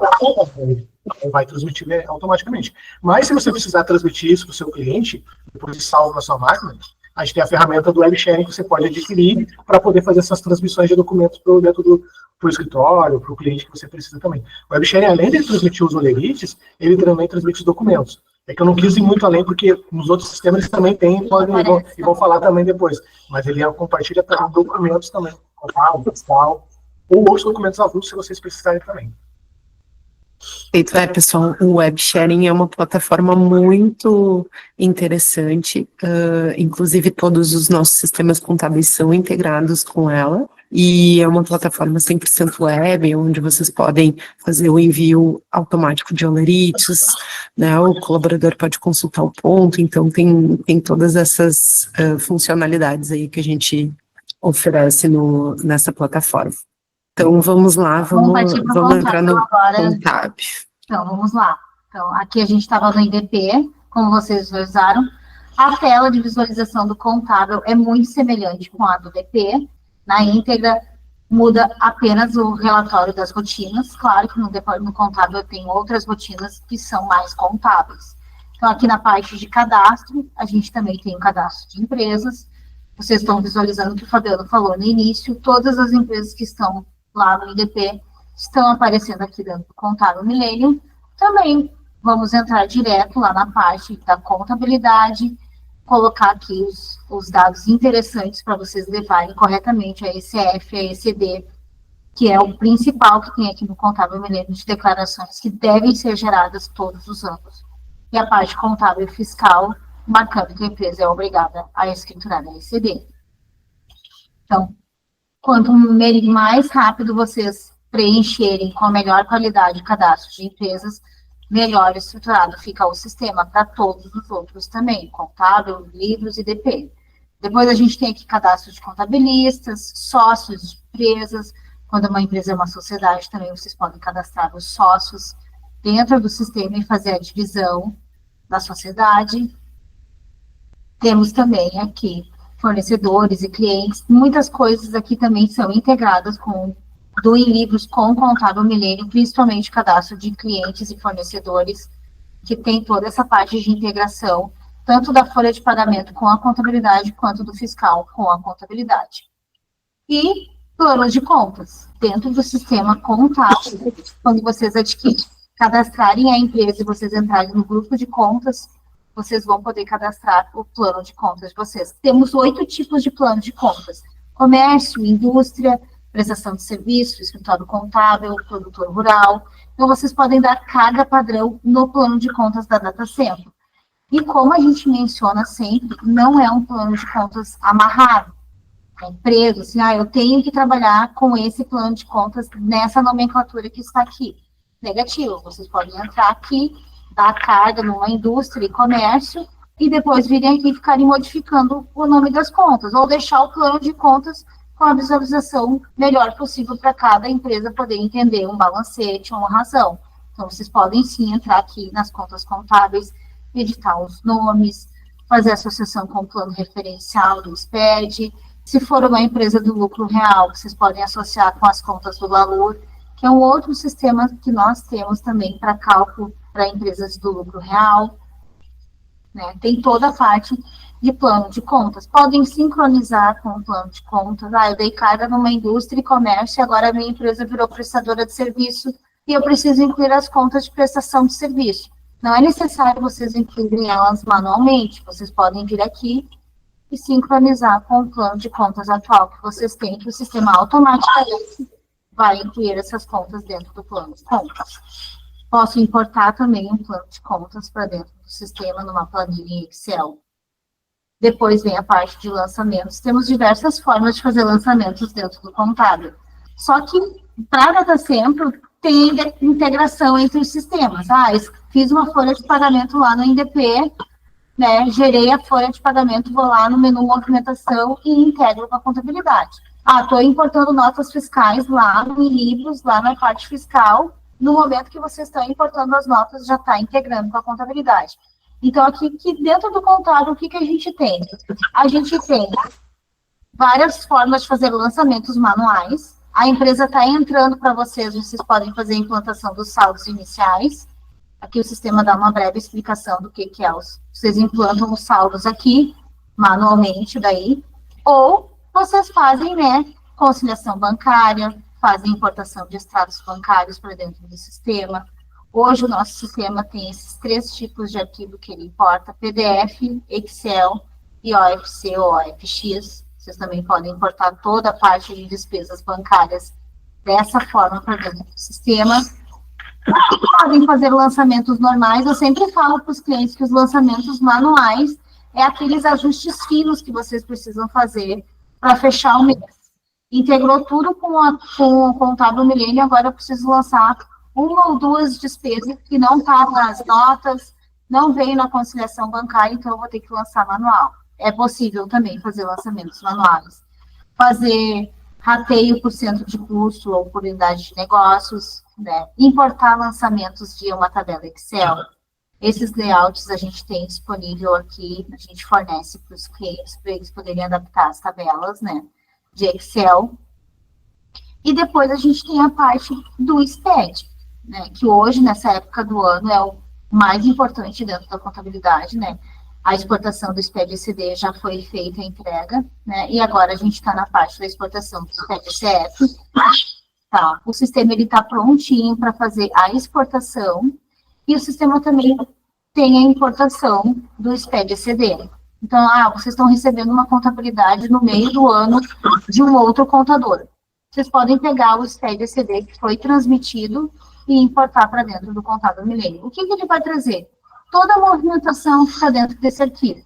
vai transmitir automaticamente. Mas se você precisar transmitir isso para o seu cliente, depois de salvo na sua máquina, a gente tem a ferramenta do web sharing que você pode adquirir para poder fazer essas transmissões de documentos dentro do escritório, para o cliente que você precisa também. O web sharing, além de transmitir os olerites, ele também transmite os documentos. É que eu não quis ir muito além, porque nos outros sistemas eles também têm, e vão falar também depois. Mas ele compartilha documentos também, fiscal, ou outros documentos avulsos, se vocês precisarem também. Feito, pessoal, o web sharing é uma plataforma muito interessante, inclusive todos os nossos sistemas contábeis são integrados com ela, e é uma plataforma 100% web, onde vocês podem fazer o envio automático de olerites, né, o colaborador pode consultar o ponto, então tem todas essas funcionalidades aí que a gente oferece nessa plataforma. Então, vamos lá, vamos entrar no contábil. Então, vamos lá. Então, aqui a gente estava no IDP, como vocês visualizaram. A tela de visualização do contábil é muito semelhante com a do DP. Na íntegra, muda apenas o relatório das rotinas. Claro que no contábil tem outras rotinas que são mais contábeis. Então, aqui na parte de cadastro, a gente também tem o cadastro de empresas. Vocês estão visualizando o que o Fabiano falou no início. Todas as empresas que estão lá no IDP, estão aparecendo aqui dentro do Contábil Millennium. Também vamos entrar direto lá na parte da contabilidade, colocar aqui os dados interessantes para vocês levarem corretamente a ECF, a ECD que é o principal que tem aqui no Contábil Milênio de declarações que devem ser geradas todos os anos. E a parte contábil e fiscal, marcando que a empresa é obrigada a escriturar a ECD. Então, quanto mais rápido vocês preencherem com a melhor qualidade o cadastro de empresas, melhor estruturado fica o sistema para todos os outros também, contábil, livros e DP. Depois a gente tem aqui cadastro de contabilistas, sócios de empresas. Quando uma empresa é uma sociedade, também vocês podem cadastrar os sócios dentro do sistema e fazer a divisão da sociedade. Temos também aqui fornecedores e clientes. Muitas coisas aqui também são integradas com do em livros com o Contábil Milênio, principalmente o cadastro de clientes e fornecedores, que tem toda essa parte de integração, tanto da folha de pagamento com a contabilidade, quanto do fiscal com a contabilidade. E planos de contas, dentro do sistema contábil, quando vocês cadastrarem a empresa e vocês entrarem no grupo de contas, vocês vão poder cadastrar o plano de contas de vocês. Temos 8 tipos de plano de contas: comércio, indústria, prestação de serviço, escritório contábil, produtor rural. Então, vocês podem dar carga padrão no plano de contas da DataSemplo. E como a gente menciona sempre, não é um plano de contas amarrado, é preso, assim, eu tenho que trabalhar com esse plano de contas nessa nomenclatura que está aqui. Negativo, vocês podem entrar aqui, dar carga numa indústria e comércio, e depois virem aqui e ficarem modificando o nome das contas, ou deixar o plano de contas com a visualização melhor possível para cada empresa poder entender um balancete ou uma razão. Então, vocês podem sim entrar aqui nas contas contábeis, editar os nomes, fazer associação com o plano referencial do SPED. Se for uma empresa do lucro real, vocês podem associar com as contas do valor, que é um outro sistema que nós temos também para cálculo para empresas do lucro real. Né? Tem toda a parte de plano de contas. Podem sincronizar com o plano de contas. Eu dei carga numa indústria e comércio, e agora a minha empresa virou prestadora de serviço e eu preciso incluir as contas de prestação de serviço. Não é necessário vocês incluírem elas manualmente. Vocês podem vir aqui e sincronizar com o plano de contas atual que vocês têm, que o sistema automaticamente vai incluir essas contas dentro do plano de contas. Posso importar também um plano de contas para dentro do sistema numa planilha em Excel. Depois vem a parte de lançamentos. Temos diversas formas de fazer lançamentos dentro do contábil. Só que, para a DataSemplo, tem integração entre os sistemas. Fiz uma folha de pagamento lá no INDP, né, gerei a folha de pagamento, vou lá no menu movimentação e integro com a contabilidade. Estou importando notas fiscais lá no livros, lá na parte fiscal. No momento que vocês estão importando as notas, já está integrando com a contabilidade. Então, aqui dentro do contábil, o que a gente tem? A gente tem várias formas de fazer lançamentos manuais. A empresa está entrando para vocês podem fazer a implantação dos saldos iniciais. Aqui o sistema dá uma breve explicação do que é vocês implantam os saldos aqui, manualmente daí, ou vocês fazem, conciliação bancária, fazem importação de extratos bancários para dentro do sistema. Hoje o nosso sistema tem esses 3 tipos de arquivo que ele importa: PDF, Excel e OFC ou OFX. Vocês também podem importar toda a parte de despesas bancárias dessa forma para dentro do sistema. Podem fazer lançamentos normais. Eu sempre falo para os clientes que os lançamentos manuais é aqueles ajustes finos que vocês precisam fazer para fechar o mês. Integrou tudo com o Contábil Milênio, agora eu preciso lançar 1 ou 2 despesas que não estavam nas notas, não veio na conciliação bancária, então eu vou ter que lançar manual. É possível também fazer lançamentos manuais. Fazer rateio por centro de custo ou por unidade de negócios, né? Importar lançamentos via uma tabela Excel. Esses layouts a gente tem disponível aqui, a gente fornece para os clientes, para eles poderem adaptar as tabelas, né, de Excel. E depois a gente tem a parte do SPED, né, que hoje, nessa época do ano, é o mais importante dentro da contabilidade, né. A exportação do SPED-ECD já foi feita a entrega, né, e agora a gente está na parte da exportação do SPED-CF. Tá, o sistema está prontinho para fazer a exportação, e o sistema também tem a importação do SPED-ECD. Então, vocês estão recebendo uma contabilidade no meio do ano de um outro contador. vocês podem pegar o SPED-ECD que foi transmitido e importar para dentro do Contábil Milênio. O que ele vai trazer? Toda a movimentação que está dentro desse arquivo.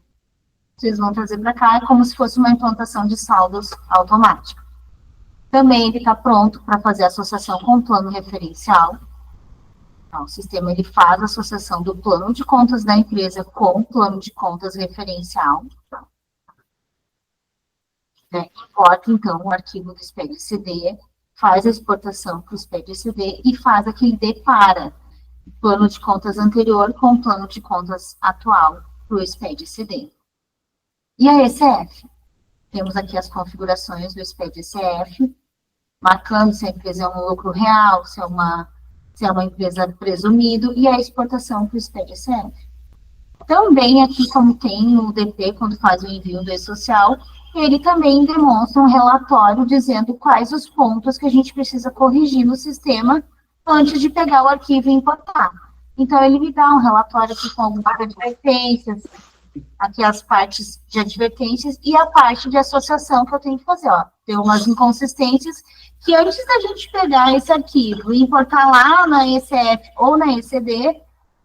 Vocês vão trazer para cá, é como se fosse uma implantação de saldos automática. Também ele está pronto para fazer a associação com o plano referencial. Então, o sistema ele faz a associação do plano de contas da empresa com o plano de contas referencial. Importa, então, o arquivo do SPED-ECD, faz a exportação para o SPED-ECD e faz aquele depara o plano de contas anterior com o plano de contas atual para o SPED-ECD. E a ECF? Temos aqui as configurações do SPED-ECF, marcando se a empresa é um lucro real, se é uma empresa presumido, e a exportação para o SPED-ECF. Também aqui, como tem o DP, quando faz o envio do e-social, ele também demonstra um relatório dizendo quais os pontos que a gente precisa corrigir no sistema antes de pegar o arquivo e importar. Então, ele me dá um relatório aqui com algumas advertências, aqui as partes de advertências e a parte de associação que eu tenho que fazer, ó. Tem umas inconsistências que antes da gente pegar esse arquivo e importar lá na ECF ou na ECD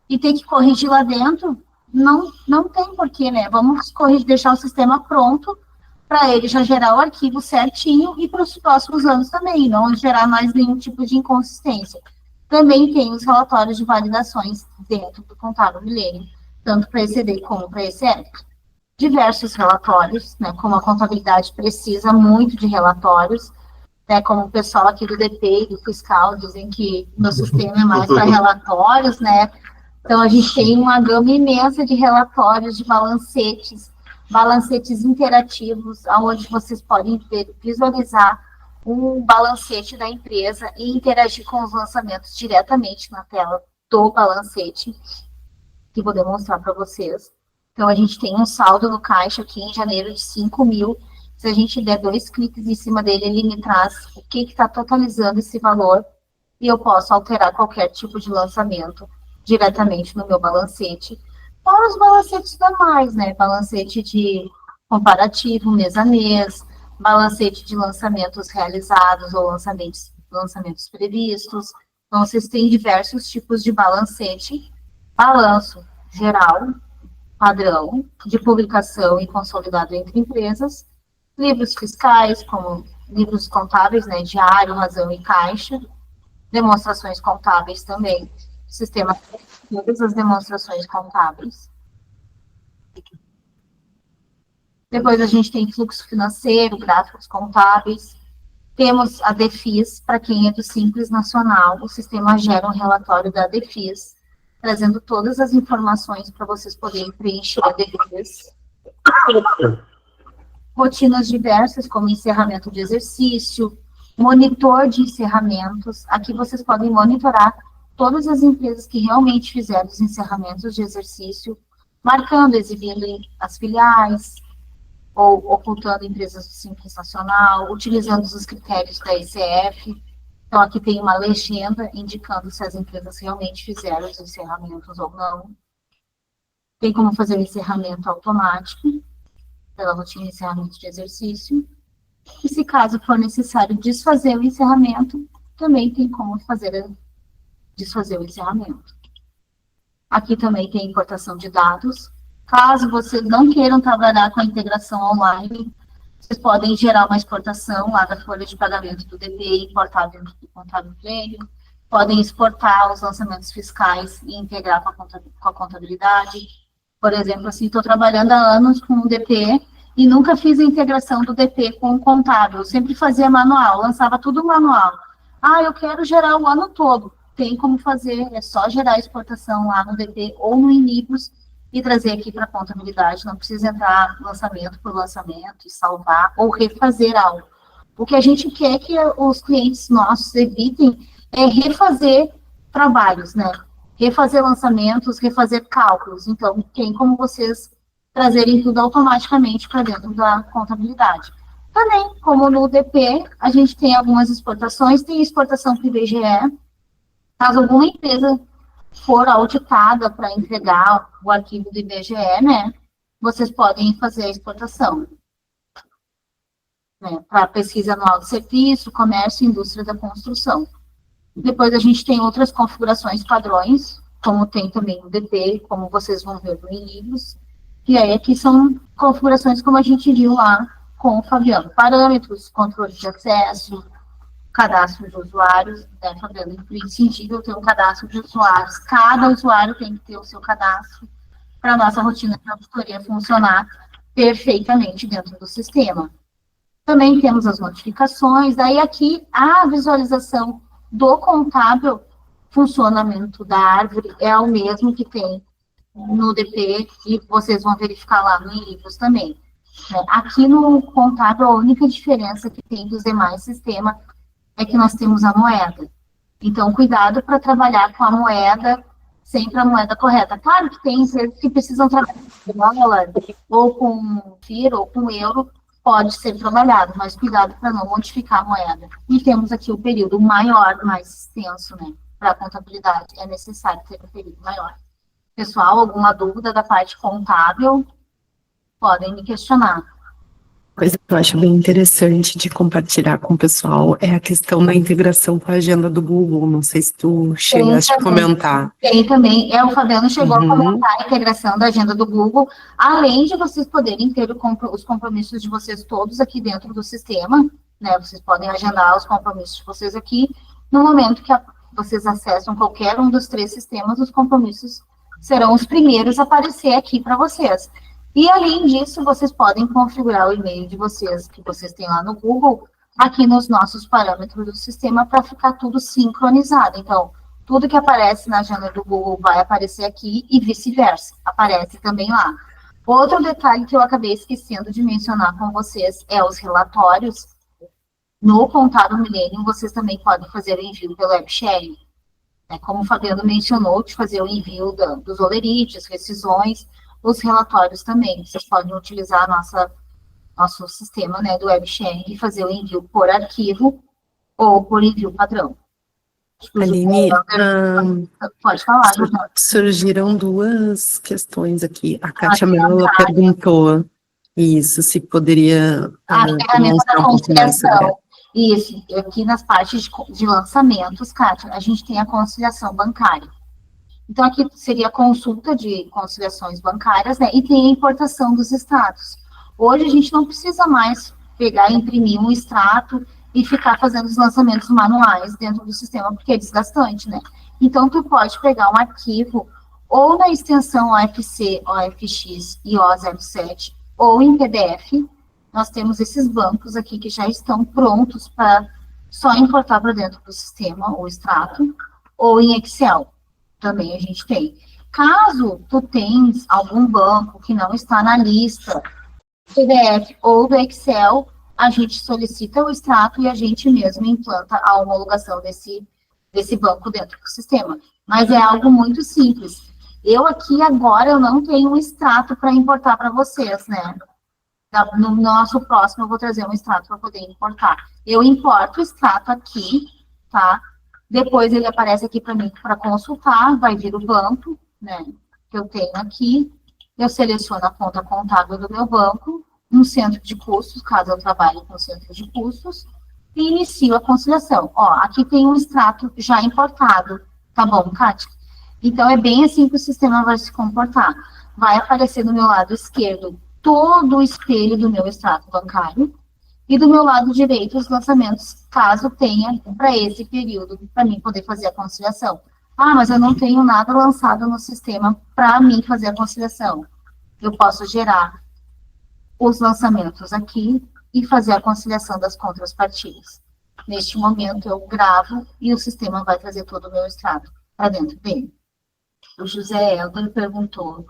e ter que corrigir lá dentro, não tem porquê, né? Vamos corrigir, deixar o sistema pronto para ele já gerar o arquivo certinho e para os próximos anos também, não gerar mais nenhum tipo de inconsistência. Também tem os relatórios de validações dentro do Contábil Milênio, tanto para ECD como para ECF. Diversos relatórios, né, como a contabilidade precisa muito de relatórios, né, como o pessoal aqui do DP e do fiscal dizem que meu sistema é mais para relatórios, né, então a gente tem uma gama imensa de relatórios, de balancetes interativos, onde vocês podem visualizar um balancete da empresa e interagir com os lançamentos diretamente na tela do balancete, que vou demonstrar para vocês. Então, a gente tem um saldo no caixa aqui em janeiro de 5 mil. Se a gente der 2 cliques em cima dele, ele me traz o que está totalizando esse valor e eu posso alterar qualquer tipo de lançamento diretamente no meu balancete. Fora os balancetes normais, né? Balancete de comparativo, mês a mês, balancete de lançamentos realizados ou lançamentos previstos. Então, vocês têm diversos tipos de balancete. Balanço geral, padrão, de publicação e consolidado entre empresas. Livros fiscais, como livros contábeis, né? Diário, razão e caixa. Demonstrações contábeis também. O sistema todas as demonstrações contábeis. Depois a gente tem fluxo financeiro, gráficos contábeis. Temos a DEFIS, para quem é do Simples Nacional, o sistema gera um relatório da DEFIS, trazendo todas as informações para vocês poderem preencher a DEFIS. Rotinas diversas, como encerramento de exercício, monitor de encerramentos. Aqui vocês podem monitorar todas as empresas que realmente fizeram os encerramentos de exercício, marcando, exibindo as filiais, ou ocultando empresas do Simples Nacional, utilizando os critérios da ECF. Então, aqui tem uma legenda indicando se as empresas realmente fizeram os encerramentos ou não. Tem como fazer o encerramento automático, pela rotina de encerramento de exercício. E se caso for necessário desfazer o encerramento, também tem como desfazer o encerramento. Aqui também tem importação de dados. Caso vocês não queiram trabalhar com a integração online, vocês podem gerar uma exportação lá da folha de pagamento do DP e importar dentro do Contábil Milênio. Podem exportar os lançamentos fiscais e integrar com a contabilidade. Por exemplo, assim, estou trabalhando há anos com o DP e nunca fiz a integração do DP com o contábil. Eu sempre fazia manual, lançava tudo manual. Eu quero gerar o ano todo. Tem como fazer, é só gerar a exportação lá no DP ou no Inibus e trazer aqui para a contabilidade. Não precisa entrar lançamento por lançamento e salvar ou refazer algo. O que a gente quer que os clientes nossos evitem é refazer trabalhos, né? Refazer lançamentos, refazer cálculos. Então, tem como vocês trazerem tudo automaticamente para dentro da contabilidade. Também, como no DP, a gente tem algumas exportações, tem exportação para o IBGE. Caso alguma empresa for auditada para entregar o arquivo do IBGE, né, vocês podem fazer a exportação. né, para pesquisa anual de serviço, comércio e indústria da construção. Depois a gente tem outras configurações padrões, como tem também o DP, como vocês vão ver em livros, e aí aqui são configurações como a gente viu lá com o Fabiano. Parâmetros, controle de acesso, cadastro de usuários, né, Fabiano? Imprescindível ter um cadastro de usuários. Cada usuário tem que ter o seu cadastro para a nossa rotina de auditoria funcionar perfeitamente dentro do sistema. Também temos as notificações, aí aqui a visualização do contábil, funcionamento da árvore é o mesmo que tem no DP, e vocês vão verificar lá no livros também. Aqui no contábil, a única diferença que tem dos demais sistemas é que nós temos a moeda. Então, cuidado para trabalhar com a moeda, sempre a moeda correta. Claro que tem empresas que precisam trabalhar com dólar, ou com FIR, ou com euro, pode ser trabalhado, mas cuidado para não modificar a moeda. E temos aqui o período maior, mais extenso, né? Para a contabilidade, é necessário ter um período maior. Pessoal, alguma dúvida da parte contábil? Podem me questionar. Coisa que eu acho bem interessante de compartilhar com o pessoal é a questão da integração com a agenda do Google. Não sei se tu chegaste a comentar. Tem também. O Fabiano chegou a comentar a integração da agenda do Google, além de vocês poderem ter os compromissos de vocês todos aqui dentro do sistema, né? Vocês podem agendar os compromissos de vocês aqui. No momento que vocês acessam qualquer um dos 3 sistemas, os compromissos serão os primeiros a aparecer aqui para vocês. E, além disso, vocês podem configurar o e-mail de vocês, que vocês têm lá no Google, aqui nos nossos parâmetros do sistema, para ficar tudo sincronizado. Então, tudo que aparece na agenda do Google vai aparecer aqui e vice-versa, aparece também lá. Outro detalhe que eu acabei esquecendo de mencionar com vocês é os relatórios. No Contábil Millennium, vocês também podem fazer o envio pelo web sharing. Como o Fabiano mencionou, de fazer o envio dos olerites, rescisões, os relatórios também. Vocês podem utilizar nosso sistema, né, do web sharing e fazer o envio por arquivo ou por envio padrão. Aline, pode falar. Surgiram 2 questões aqui. A Kátia Mello perguntou isso, se poderia demonstrar um pouco mais sobre. Isso, aqui nas partes de lançamentos, Kátia, a gente tem a conciliação bancária. Então, aqui seria a consulta de conciliações bancárias, né? E tem a importação dos extratos. Hoje, a gente não precisa mais pegar e imprimir um extrato e ficar fazendo os lançamentos manuais dentro do sistema, porque é desgastante, né? Então, tu pode pegar um arquivo ou na extensão OFC, OFX e O07, ou em PDF. Nós temos esses bancos aqui que já estão prontos para só importar para dentro do sistema o extrato, ou em Excel. Também a gente tem. Caso tu tens algum banco que não está na lista do PDF ou do Excel, a gente solicita o extrato e a gente mesmo implanta a homologação desse banco dentro do sistema. Mas é algo muito simples. Eu aqui agora eu não tenho um extrato para importar para vocês, né? No nosso próximo eu vou trazer um extrato para poder importar. Eu importo o extrato aqui, tá? Depois ele aparece aqui para mim para consultar, vai vir o banco, né, que eu tenho aqui, eu seleciono a conta contábil do meu banco, um centro de custos, caso eu trabalhe com centro de custos, e inicio a conciliação. Ó, aqui tem um extrato já importado, tá bom, Kátia? Então, é bem assim que o sistema vai se comportar. Vai aparecer do meu lado esquerdo todo o espelho do meu extrato bancário, e do meu lado direito, os lançamentos, caso tenha, para esse período, para mim poder fazer a conciliação. Ah, mas eu não tenho nada lançado no sistema para mim fazer a conciliação. Eu posso gerar os lançamentos aqui e fazer a conciliação das contrapartidas. Neste momento, eu gravo e o sistema vai trazer todo o meu extrato para dentro dele. O José Helder perguntou,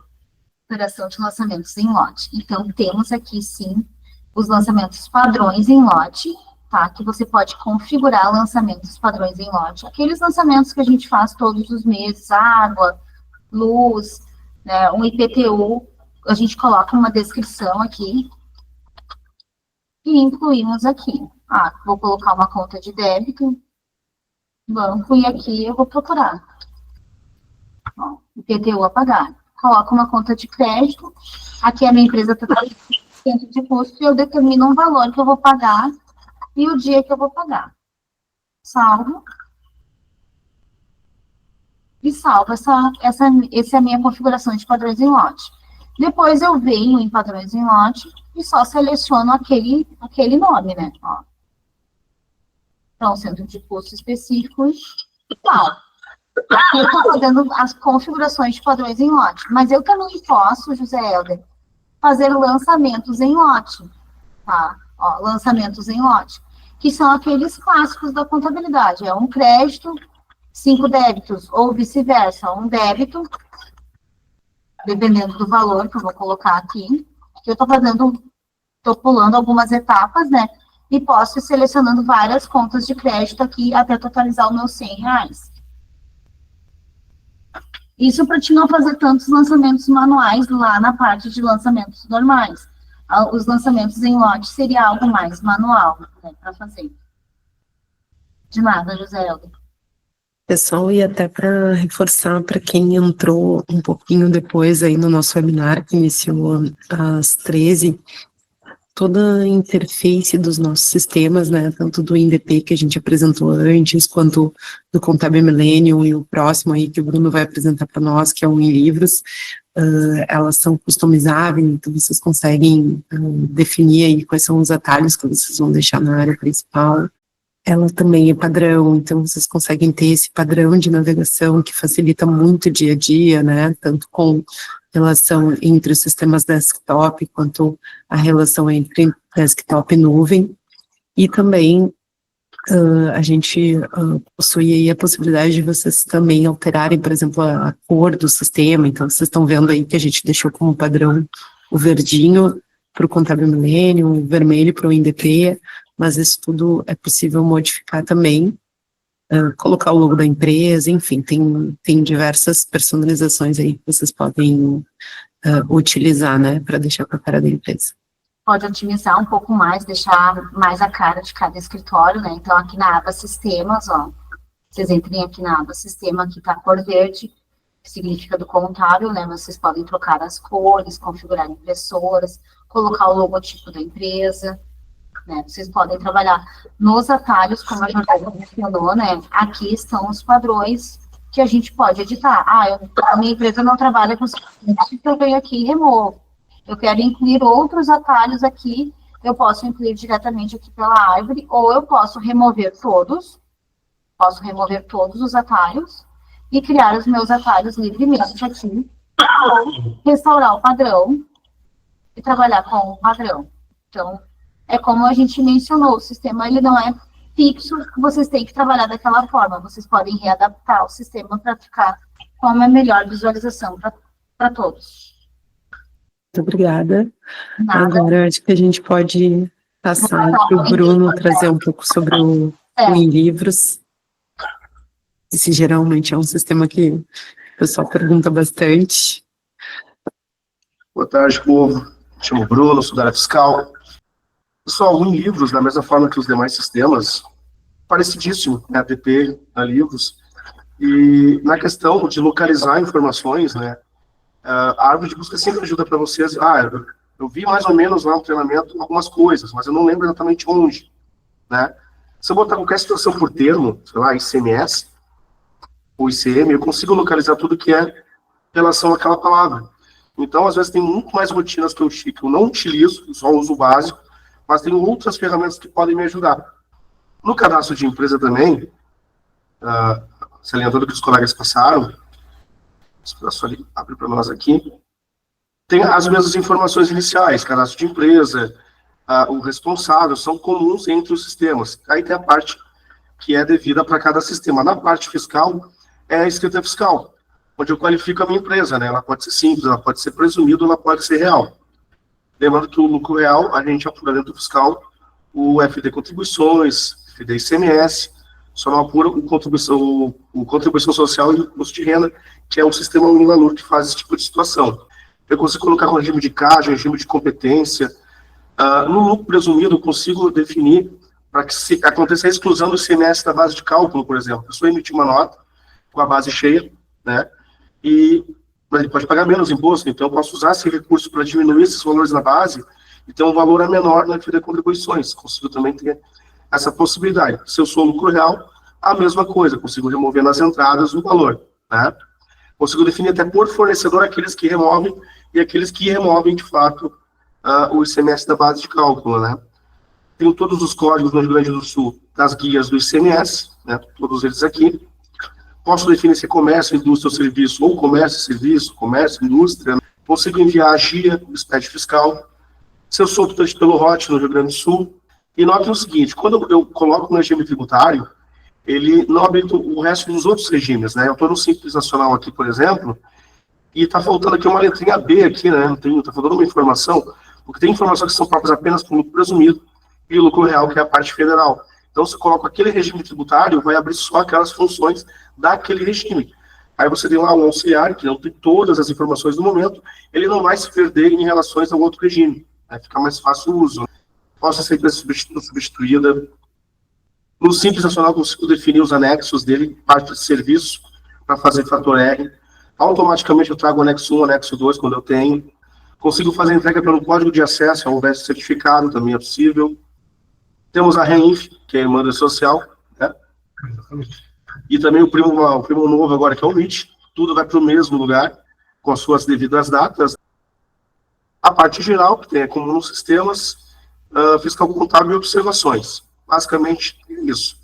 operação de lançamentos em lote. Então, temos aqui, sim, os lançamentos padrões em lote, tá? Que você pode configurar lançamentos padrões em lote. Aqueles lançamentos que a gente faz todos os meses, água, luz, né, um IPTU, a gente coloca uma descrição aqui e incluímos aqui. Ah, vou colocar uma conta de débito, banco, e aqui eu vou procurar. Ó, IPTU a pagar. Coloco uma conta de crédito. Aqui a minha empresa está centro de custo e eu determino um valor que eu vou pagar e o dia que eu vou pagar. Salvo. E salvo essa é a minha configuração de padrões em lote. Depois eu venho em padrões em lote e só seleciono aquele nome, né? Ó. Então, centro de custo específico e tal. Eu estou fazendo as configurações de padrões em lote. Mas eu também posso, José Helder, fazer lançamentos em lote. Tá? Ó, lançamentos em lote. Que são aqueles clássicos da contabilidade. É um crédito, 5 débitos, ou vice-versa. Um débito, dependendo do valor que eu vou colocar aqui. Que eu estou pulando algumas etapas, né? E posso ir selecionando várias contas de crédito aqui até totalizar os meus R$100. Isso para te não fazer tantos lançamentos manuais lá na parte de lançamentos normais. Os lançamentos em lote seria algo mais manual, né, para fazer. De nada, José Helder. Pessoal, e até para reforçar para quem entrou um pouquinho depois aí no nosso webinar, que iniciou às 13, toda a interface dos nossos sistemas, né, tanto do INDP que a gente apresentou antes, quanto do Contábil Millennium e o próximo aí que o Bruno vai apresentar para nós, que é o InLivros, elas são customizáveis, então vocês conseguem definir aí quais são os atalhos que vocês vão deixar na área principal. Ela também é padrão, então vocês conseguem ter esse padrão de navegação que facilita muito o dia a dia, né, tanto com relação entre os sistemas desktop, quanto a relação entre desktop e nuvem, e também a gente possui aí a possibilidade de vocês também alterarem, por exemplo, a cor do sistema. Então vocês estão vendo aí que a gente deixou como padrão o verdinho para o Contábil Millennium, o vermelho para o INDP, mas isso tudo é possível modificar também, colocar o logo da empresa, enfim, tem diversas personalizações aí que vocês podem utilizar, né, para deixar com a cara da empresa. Pode otimizar um pouco mais, deixar mais a cara de cada escritório, né? Então, aqui na aba Sistemas, ó, vocês entrem aqui na aba Sistema, aqui tá a cor verde, que significa do contábil, né? Vocês podem trocar as cores, configurar impressoras, colocar o logotipo da empresa, né? Vocês podem trabalhar nos atalhos, como a Jordana mencionou, né? Aqui estão os padrões que a gente pode editar. A minha empresa não trabalha com que eu venho aqui e removo. Eu quero incluir outros atalhos aqui, eu posso incluir diretamente aqui pela árvore, ou eu posso remover todos os atalhos e criar os meus atalhos livremente aqui, ou restaurar o padrão e trabalhar com o padrão. Então, é como a gente mencionou, o sistema ele não é fixo, vocês têm que trabalhar daquela forma, vocês podem readaptar o sistema para ficar com a melhor visualização para todos. Muito obrigada. Nada. Agora eu acho que a gente pode passar para o Bruno trazer um pouco sobre o InLivros. Esse geralmente é um sistema que o pessoal pergunta bastante. Boa tarde, povo. Me chamo Bruno, sou da área fiscal. Pessoal, o InLivros, da mesma forma que os demais sistemas, parecidíssimo, né, ADP, Livros. E na questão de localizar informações, né, a árvore de busca sempre ajuda para vocês. Eu vi mais ou menos lá no treinamento algumas coisas, mas eu não lembro exatamente onde, né? Se eu botar qualquer situação por termo, sei lá, ICMS ou ICM, eu consigo localizar tudo que é em relação àquela palavra. Então, às vezes, tem muito mais rotinas que eu não utilizo, só uso o básico, mas tem outras ferramentas que podem me ajudar. No cadastro de empresa também, salientando que os colegas passaram, só abrir para nós aqui, tem as mesmas informações iniciais, cadastro de empresa, o responsável, são comuns entre os sistemas. Aí tem a parte que é devida para cada sistema. Na parte fiscal, é a escrita fiscal, onde eu qualifico a minha empresa, né? Ela pode ser simples, ela pode ser presumida, ela pode ser real. Lembrando que o lucro real, a gente apura dentro do fiscal o FD Contribuições, FD ICMS, só não apura o contribuição social e o custo de renda, que é o sistema Univalor que faz esse tipo de situação. Eu consigo colocar um regime de CAD, um regime de competência. No lucro presumido, eu consigo definir para que se aconteça a exclusão do ICMS da base de cálculo, por exemplo. A pessoa emitir uma nota com a base cheia, né? Mas ele pode pagar menos imposto, então eu posso usar esse recurso para diminuir esses valores na base e ter um valor menor na FIDE contribuições. Consigo também ter essa possibilidade. Se eu sou lucro real, a mesma coisa, consigo remover nas entradas o valor, né? Consigo definir até por fornecedor aqueles que removem e aqueles que removem, de fato, o ICMS da base de cálculo, né? Tenho todos os códigos no Rio Grande do Sul das guias do ICMS, né? Todos eles aqui. Posso definir se é comércio, indústria ou serviço, ou comércio e serviço, comércio, indústria. Consigo enviar a GIA, o SPED fiscal. Se eu sou optante pelo ROT no Rio Grande do Sul. E note o seguinte, quando eu coloco no regime tributário, ele não habilita o resto dos outros regimes, né? Eu estou no Simples Nacional aqui, por exemplo, e está faltando aqui uma letrinha B aqui, né? Está faltando uma informação, porque tem informações que são próprias apenas para o lucro presumido e o lucro real, que é a parte federal. Então, se eu coloco aquele regime tributário, vai abrir só aquelas funções daquele regime. Aí você tem lá um auxiliar, que não tem todas as informações no momento, ele não vai se perder em relação ao outro regime. Vai ficar mais fácil o uso. Possa ser substituída. No Simples Nacional, consigo definir os anexos dele, parte de serviço, para fazer fator R. Automaticamente eu trago o anexo 1, anexo 2, quando eu tenho. Consigo fazer entrega pelo código de acesso, ao invés de certificado, também é possível. Temos a REINF, que é a irmã social, né? E também o primo novo agora, que é o MIT. Tudo vai para o mesmo lugar, com as suas devidas datas. A parte geral, que tem como nos sistemas, fiscal contábil e observações. Basicamente, é isso.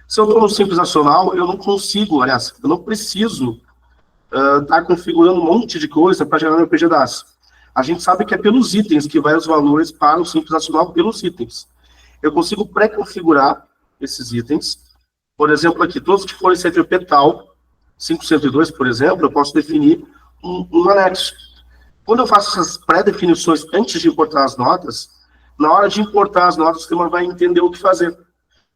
Se eu estou no Simples Nacional, eu não consigo, aliás, eu não preciso estar configurando um monte de coisa para gerar meu PGDAS. A gente sabe que é pelos itens que vai os valores para o Simples Nacional, pelos itens. Eu consigo pré-configurar esses itens. Por exemplo, aqui, todos que forem CFP tal, 502, por exemplo, eu posso definir um anexo. Quando eu faço essas pré-definições antes de importar as notas, na hora de importar as notas, o sistema vai entender o que fazer.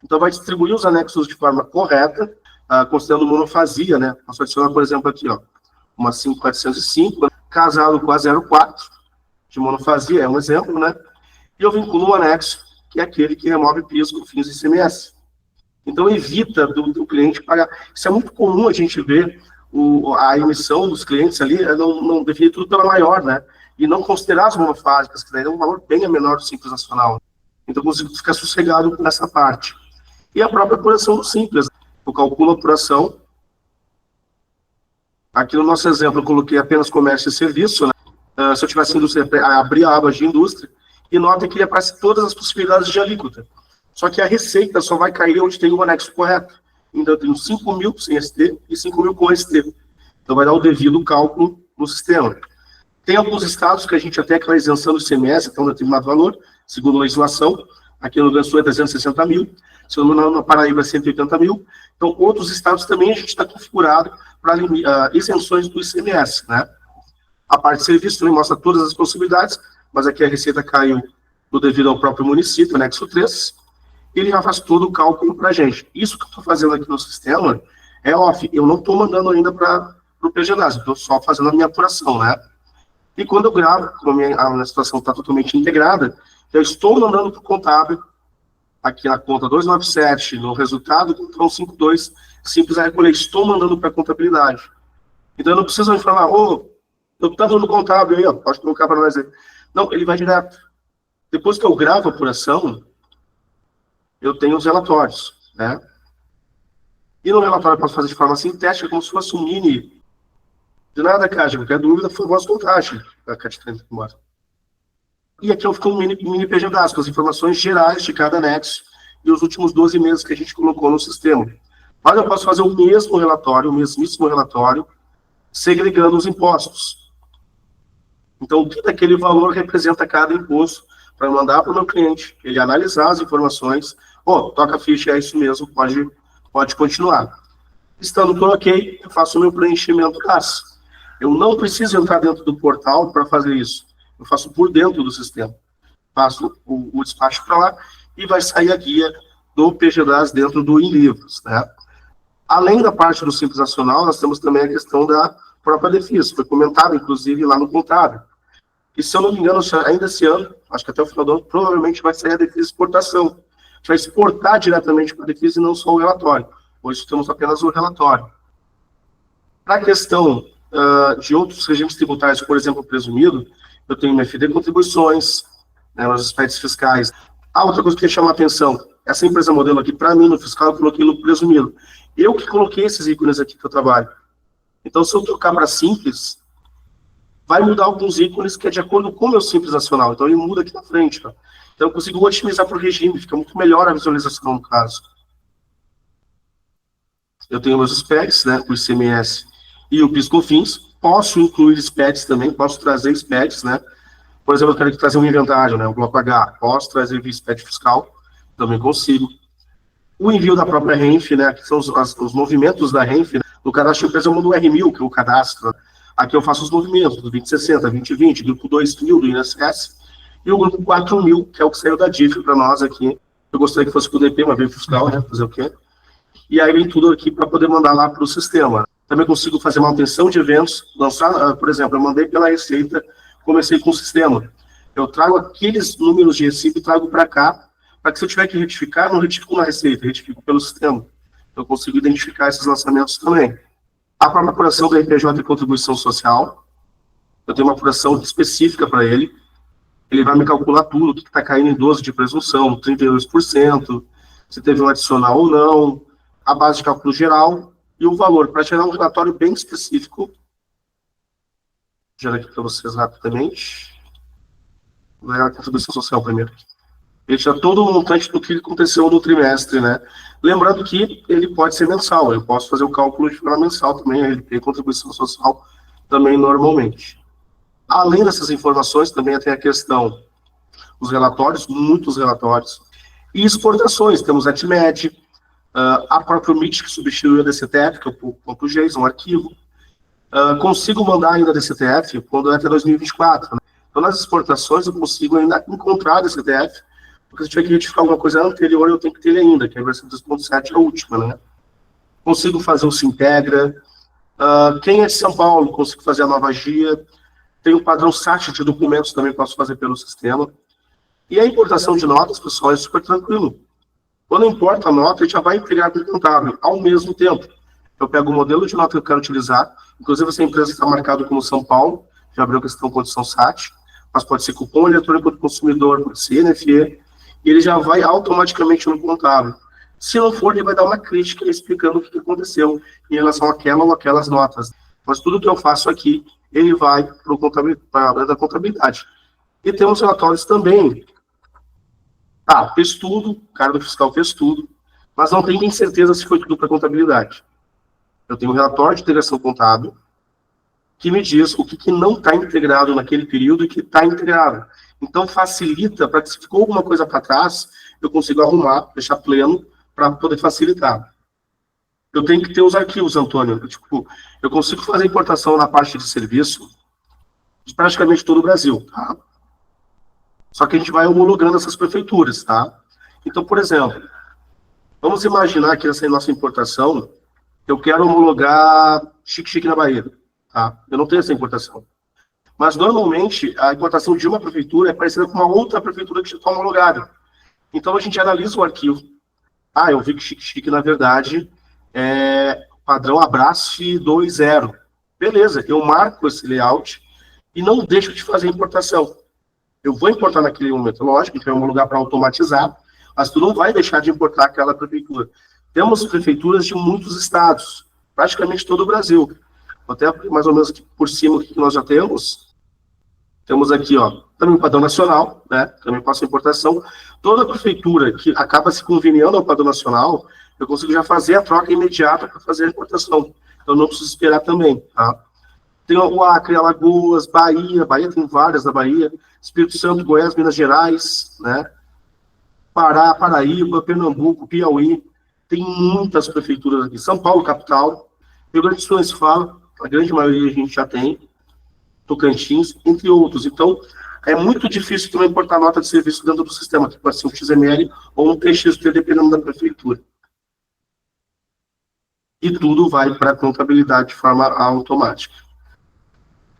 Então, vai distribuir os anexos de forma correta, considerando monofasia, né? Posso adicionar, por exemplo, aqui, ó, uma 5405, casado com a 04, de monofasia, é um exemplo, né? E eu vinculo um anexo, que é aquele que remove PIS, COFINS e ICMS. Então, evita do cliente pagar. Isso é muito comum a gente ver a emissão dos clientes ali, não definir tudo pela maior, né? E não considerar as monofásicas, que daí é um valor bem menor do Simples Nacional. Então, eu consigo ficar sossegado nessa parte. E a própria apuração do Simples. Eu calculo a apuração. Aqui no nosso exemplo, eu coloquei apenas comércio e serviço, né? Se eu tivesse indústria, abrir a aba de indústria, e nota que ele aparece todas as possibilidades de alíquota. Só que a receita só vai cair onde tem o anexo correto. Então, eu tenho 5.000 sem ST e 5.000 com ST. Então, vai dar o devido cálculo no sistema. Tem alguns estados que a gente até aquela isenção do ICMS, então, determinado valor, segundo a legislação. Aqui no Rio Grande do Sul é 360 mil. Se eu não me engano, na Paraíba é 180 mil. Então, outros estados também a gente está configurado para isenções do ICMS, né? A parte de serviço também mostra todas as possibilidades, mas aqui a receita caiu no devido ao próprio município, anexo 3, e ele já faz todo o cálculo para a gente. Isso que eu estou fazendo aqui no sistema é off, eu não estou mandando ainda para o PGDAS, estou só fazendo a minha apuração, né? E quando eu gravo, como a minha situação está totalmente integrada, eu estou mandando para o contábil, aqui na conta 297, no resultado, control 52, simples a recolher, estou mandando para a contabilidade. Então eu não preciso informar, eu estou dando no contábil aí, ó, pode colocar para nós aí. Não, ele vai direto. Depois que eu gravo a apuração, eu tenho os relatórios, né? E no relatório eu posso fazer de forma sintética, como se fosse um mini. De nada, Cátia, qualquer dúvida, por favor, contate. A Cátia está indo embora. E aqui eu fico um mini PGDAS, com as informações gerais de cada anexo e os últimos 12 meses que a gente colocou no sistema. Mas eu posso fazer o mesmo relatório, o mesmíssimo relatório, segregando os impostos. Então, o que daquele valor representa cada imposto, para mandar para o meu cliente, ele analisar as informações, toca a ficha, é isso mesmo, pode continuar. Estando tudo ok, eu faço o meu preenchimento CAS. Eu não preciso entrar dentro do portal para fazer isso. Eu faço por dentro do sistema. Faço o despacho para lá e vai sair a guia do PGDAS dentro do Em Livros, né? Além da parte do Simples Nacional, nós temos também a questão da própria DEFIS, foi comentado, inclusive, lá no contábil. E, se eu não me engano, ainda esse ano, acho que até o final do ano, provavelmente vai sair a DEFIS exportação. A gente vai exportar diretamente para a DEFIS e não só o relatório. Hoje temos apenas o relatório. Para a questão de outros regimes tributários, por exemplo, o presumido, eu tenho minha FIDE contribuições, né, nos SPEDs fiscais. Outra coisa que eu queria chamar a atenção, essa empresa modelo aqui, para mim, no fiscal, eu coloquei lucro presumido. Eu que coloquei esses ícones aqui que eu trabalho. Então, se eu trocar para simples, vai mudar alguns ícones que é de acordo com o meu simples nacional. Então, ele muda aqui na frente. Ó. Então, eu consigo otimizar para o regime, fica muito melhor a visualização no caso. Eu tenho meus SPEDs, né, o ICMS e o PIS/COFINS. Posso incluir SPEDs também, posso trazer SPEDs, né. Por exemplo, eu quero trazer um inventário, né, um bloco H. Posso trazer via SPED fiscal, também consigo. O envio da própria RENF, né, que são os movimentos da RENF, né, no cadastro de empresa eu mando o R1000, que é o cadastro. Aqui eu faço os movimentos do 2060, 2020, grupo 2000 do INSS, e o grupo 4000, que é o que saiu da DIF para nós aqui. Eu gostaria que fosse com o DP, mas veio fiscal, né, fazer o quê? E aí vem tudo aqui para poder mandar lá para o sistema. Também consigo fazer manutenção de eventos, lançar, por exemplo, eu mandei pela Receita, comecei com o sistema. Eu trago aqueles números de recibo e trago para cá, para que se eu tiver que retificar, não retifico na Receita, retifico pelo sistema. Eu consigo identificar esses lançamentos também. A própria apuração do RPJ e contribuição social, eu tenho uma apuração específica para ele. Ele vai me calcular tudo, o que está caindo em 12 de presunção, 32%, se teve um adicional ou não, a base de cálculo geral e o valor, para gerar um relatório bem específico. Vou gerar aqui para vocês rapidamente. Vou gerar a contribuição social primeiro. Ele tira todo o montante do que aconteceu no trimestre, né? Lembrando que ele pode ser mensal, eu posso fazer o cálculo de forma mensal também, ele tem contribuição social também normalmente. Além dessas informações, também tem a questão dos relatórios, muitos relatórios, e exportações, temos a TMED, a própria MIT, que substituiu a DCTF, que é o .gs, um arquivo. Consigo mandar ainda a DCTF quando é até 2024. Né? Então, nas exportações, eu consigo ainda encontrar a DCTF, porque se eu tiver que retificar alguma coisa anterior, eu tenho que ter ele ainda, que é a versão 2.7, a última, né? Consigo fazer o Sintegra. Quem é de São Paulo, consigo fazer a nova GIA. Tem o padrão SAT de documentos, também posso fazer pelo sistema. E a importação de notas, pessoal, é super tranquilo. Quando importa a nota, a gente já vai integrar com o contábil ao mesmo tempo. Eu pego o modelo de nota que eu quero utilizar, inclusive essa empresa está marcada como São Paulo, já abriu questão condição SAT, mas pode ser cupom eletrônico do consumidor, pode ser NFE, e ele já vai automaticamente no contábil. Se não for, ele vai dar uma crítica explicando o que aconteceu em relação àquela ou aquelas notas. Mas tudo que eu faço aqui, ele vai para a contabilidade. E temos relatórios também. Fez tudo, o cara do fiscal fez tudo, mas não tem nem certeza se foi tudo para contabilidade. Eu tenho um relatório de integração contábil que me diz o que não está integrado naquele período e que está integrado. Então, facilita para que se ficou alguma coisa para trás, eu consigo arrumar, deixar pleno, para poder facilitar. Eu tenho que ter os arquivos, Antônio. Eu consigo fazer importação na parte de serviço de praticamente todo o Brasil, tá? Só que a gente vai homologando essas prefeituras, tá? Então, por exemplo, vamos imaginar que nessa nossa importação, eu quero homologar Xique-Xique na Bahia, tá? Eu não tenho essa importação. Mas, normalmente, a importação de uma prefeitura é parecida com uma outra prefeitura que já está homologada. Então, a gente analisa o arquivo. Eu vi que Xique-Xique, na verdade, é padrão Abrace 2.0. Beleza, eu marco esse layout e não deixo de fazer a importação. Eu vou importar naquele momento, lógico, que é um lugar para automatizar, mas tu não vai deixar de importar aquela prefeitura. Temos prefeituras de muitos estados, praticamente todo o Brasil. Até mais ou menos aqui por cima o que nós já temos. Temos aqui, ó, também o padrão nacional, né? Também passa a importação. Toda prefeitura que acaba se conveniando ao padrão nacional, eu consigo já fazer a troca imediata para fazer a importação. Então não preciso esperar também, tá? Tem o Acre, Alagoas, Bahia tem várias na Bahia, Espírito Santo, Goiás, Minas Gerais, né? Pará, Paraíba, Pernambuco, Piauí, tem muitas prefeituras aqui. São Paulo, capital, Rio Grande do Sul, se fala, a grande maioria a gente já tem, Tocantins, entre outros. Então, é muito difícil também importar nota de serviço dentro do sistema, que pode ser um XML ou um TXT, dependendo da prefeitura. E tudo vai para a contabilidade de forma automática.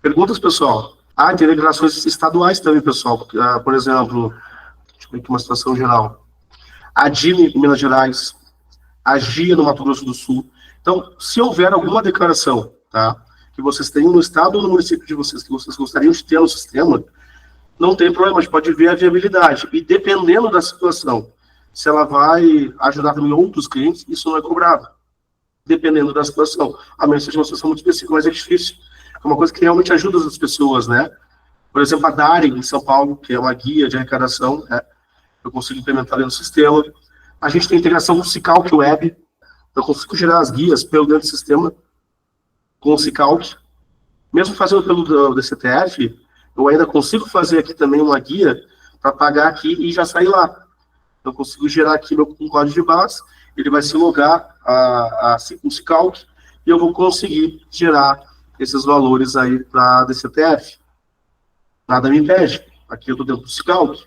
Perguntas, pessoal? Tem declarações estaduais também, pessoal. Por exemplo, deixa eu ver aqui uma situação geral. A DIM em Minas Gerais, a GIA no Mato Grosso do Sul. Então, se houver alguma declaração, tá, que vocês tenham no estado ou no município de vocês, que vocês gostariam de ter no sistema, não tem problema, a gente pode ver a viabilidade. E dependendo da situação, se ela vai ajudar também outros clientes, isso não é cobrado. Dependendo da situação. A menos que seja uma situação muito específica, mas é difícil. É uma coisa que realmente ajuda as pessoas, né? Por exemplo, a Dari, em São Paulo, que é uma guia de arrecadação, né? Eu consigo implementar ali no sistema. A gente tem integração com o Cicalc Web. Eu consigo gerar as guias pelo dentro do sistema com o Cicalc. Mesmo fazendo pelo DCTF, eu ainda consigo fazer aqui também uma guia para pagar aqui e já sair lá. Eu consigo gerar aqui um código de base, ele vai se logar com o Cicalc e eu vou conseguir gerar esses valores aí para a DCTF. Nada me impede. Aqui eu estou dentro do Cicalc.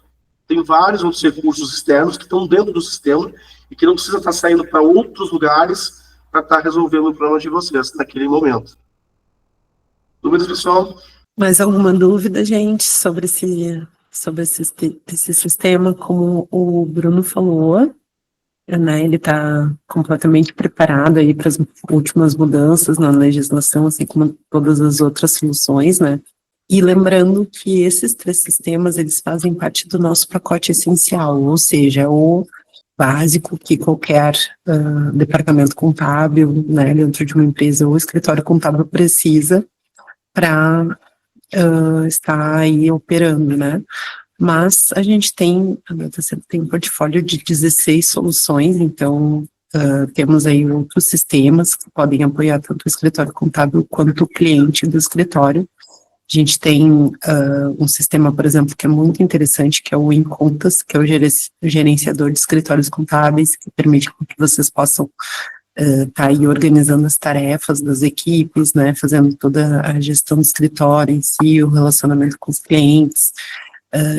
Tem vários outros recursos externos que estão dentro do sistema e que não precisa estar saindo para outros lugares para estar resolvendo o problema de vocês naquele momento. Dúvidas, pessoal? Mais alguma dúvida, gente, sobre esse sistema? Como o Bruno falou, né, ele está completamente preparado aí para as últimas mudanças na legislação, assim como todas as outras soluções, né? E lembrando que esses 3 sistemas, eles fazem parte do nosso pacote essencial, ou seja, o básico que qualquer departamento contábil, né, dentro de uma empresa ou escritório contábil precisa para estar aí operando, né? Mas a gente tem um portfólio de 16 soluções, então temos aí outros sistemas que podem apoiar tanto o escritório contábil quanto o cliente do escritório. A gente tem um sistema, por exemplo, que é muito interessante, que é o InContas, que é o gerenciador de escritórios contábeis, que permite que vocês possam estar aí organizando as tarefas das equipes, né, fazendo toda a gestão do escritório em si, o relacionamento com os clientes.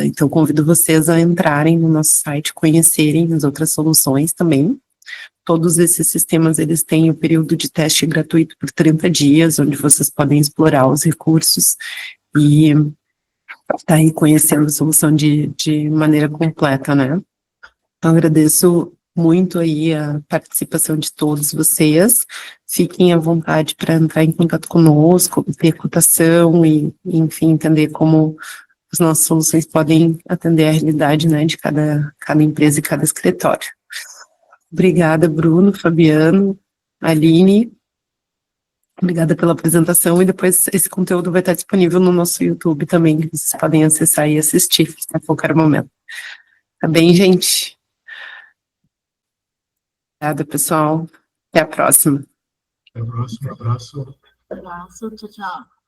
Então, convido vocês a entrarem no nosso site, conhecerem as outras soluções também. Todos esses sistemas, eles têm o período de teste gratuito por 30 dias, onde vocês podem explorar os recursos e estar aí conhecendo a solução de maneira completa, né? Então, agradeço muito aí a participação de todos vocês. Fiquem à vontade para entrar em contato conosco, ter cotação e, enfim, entender como as nossas soluções podem atender a realidade, né, de cada empresa e cada escritório. Obrigada, Bruno, Fabiano, Aline. Obrigada pela apresentação e depois esse conteúdo vai estar disponível no nosso YouTube também, que vocês podem acessar e assistir a qualquer momento. Tá bem, gente? Obrigada, pessoal. Até a próxima. Até a próxima. Abraço. Abraço, tchau, tchau.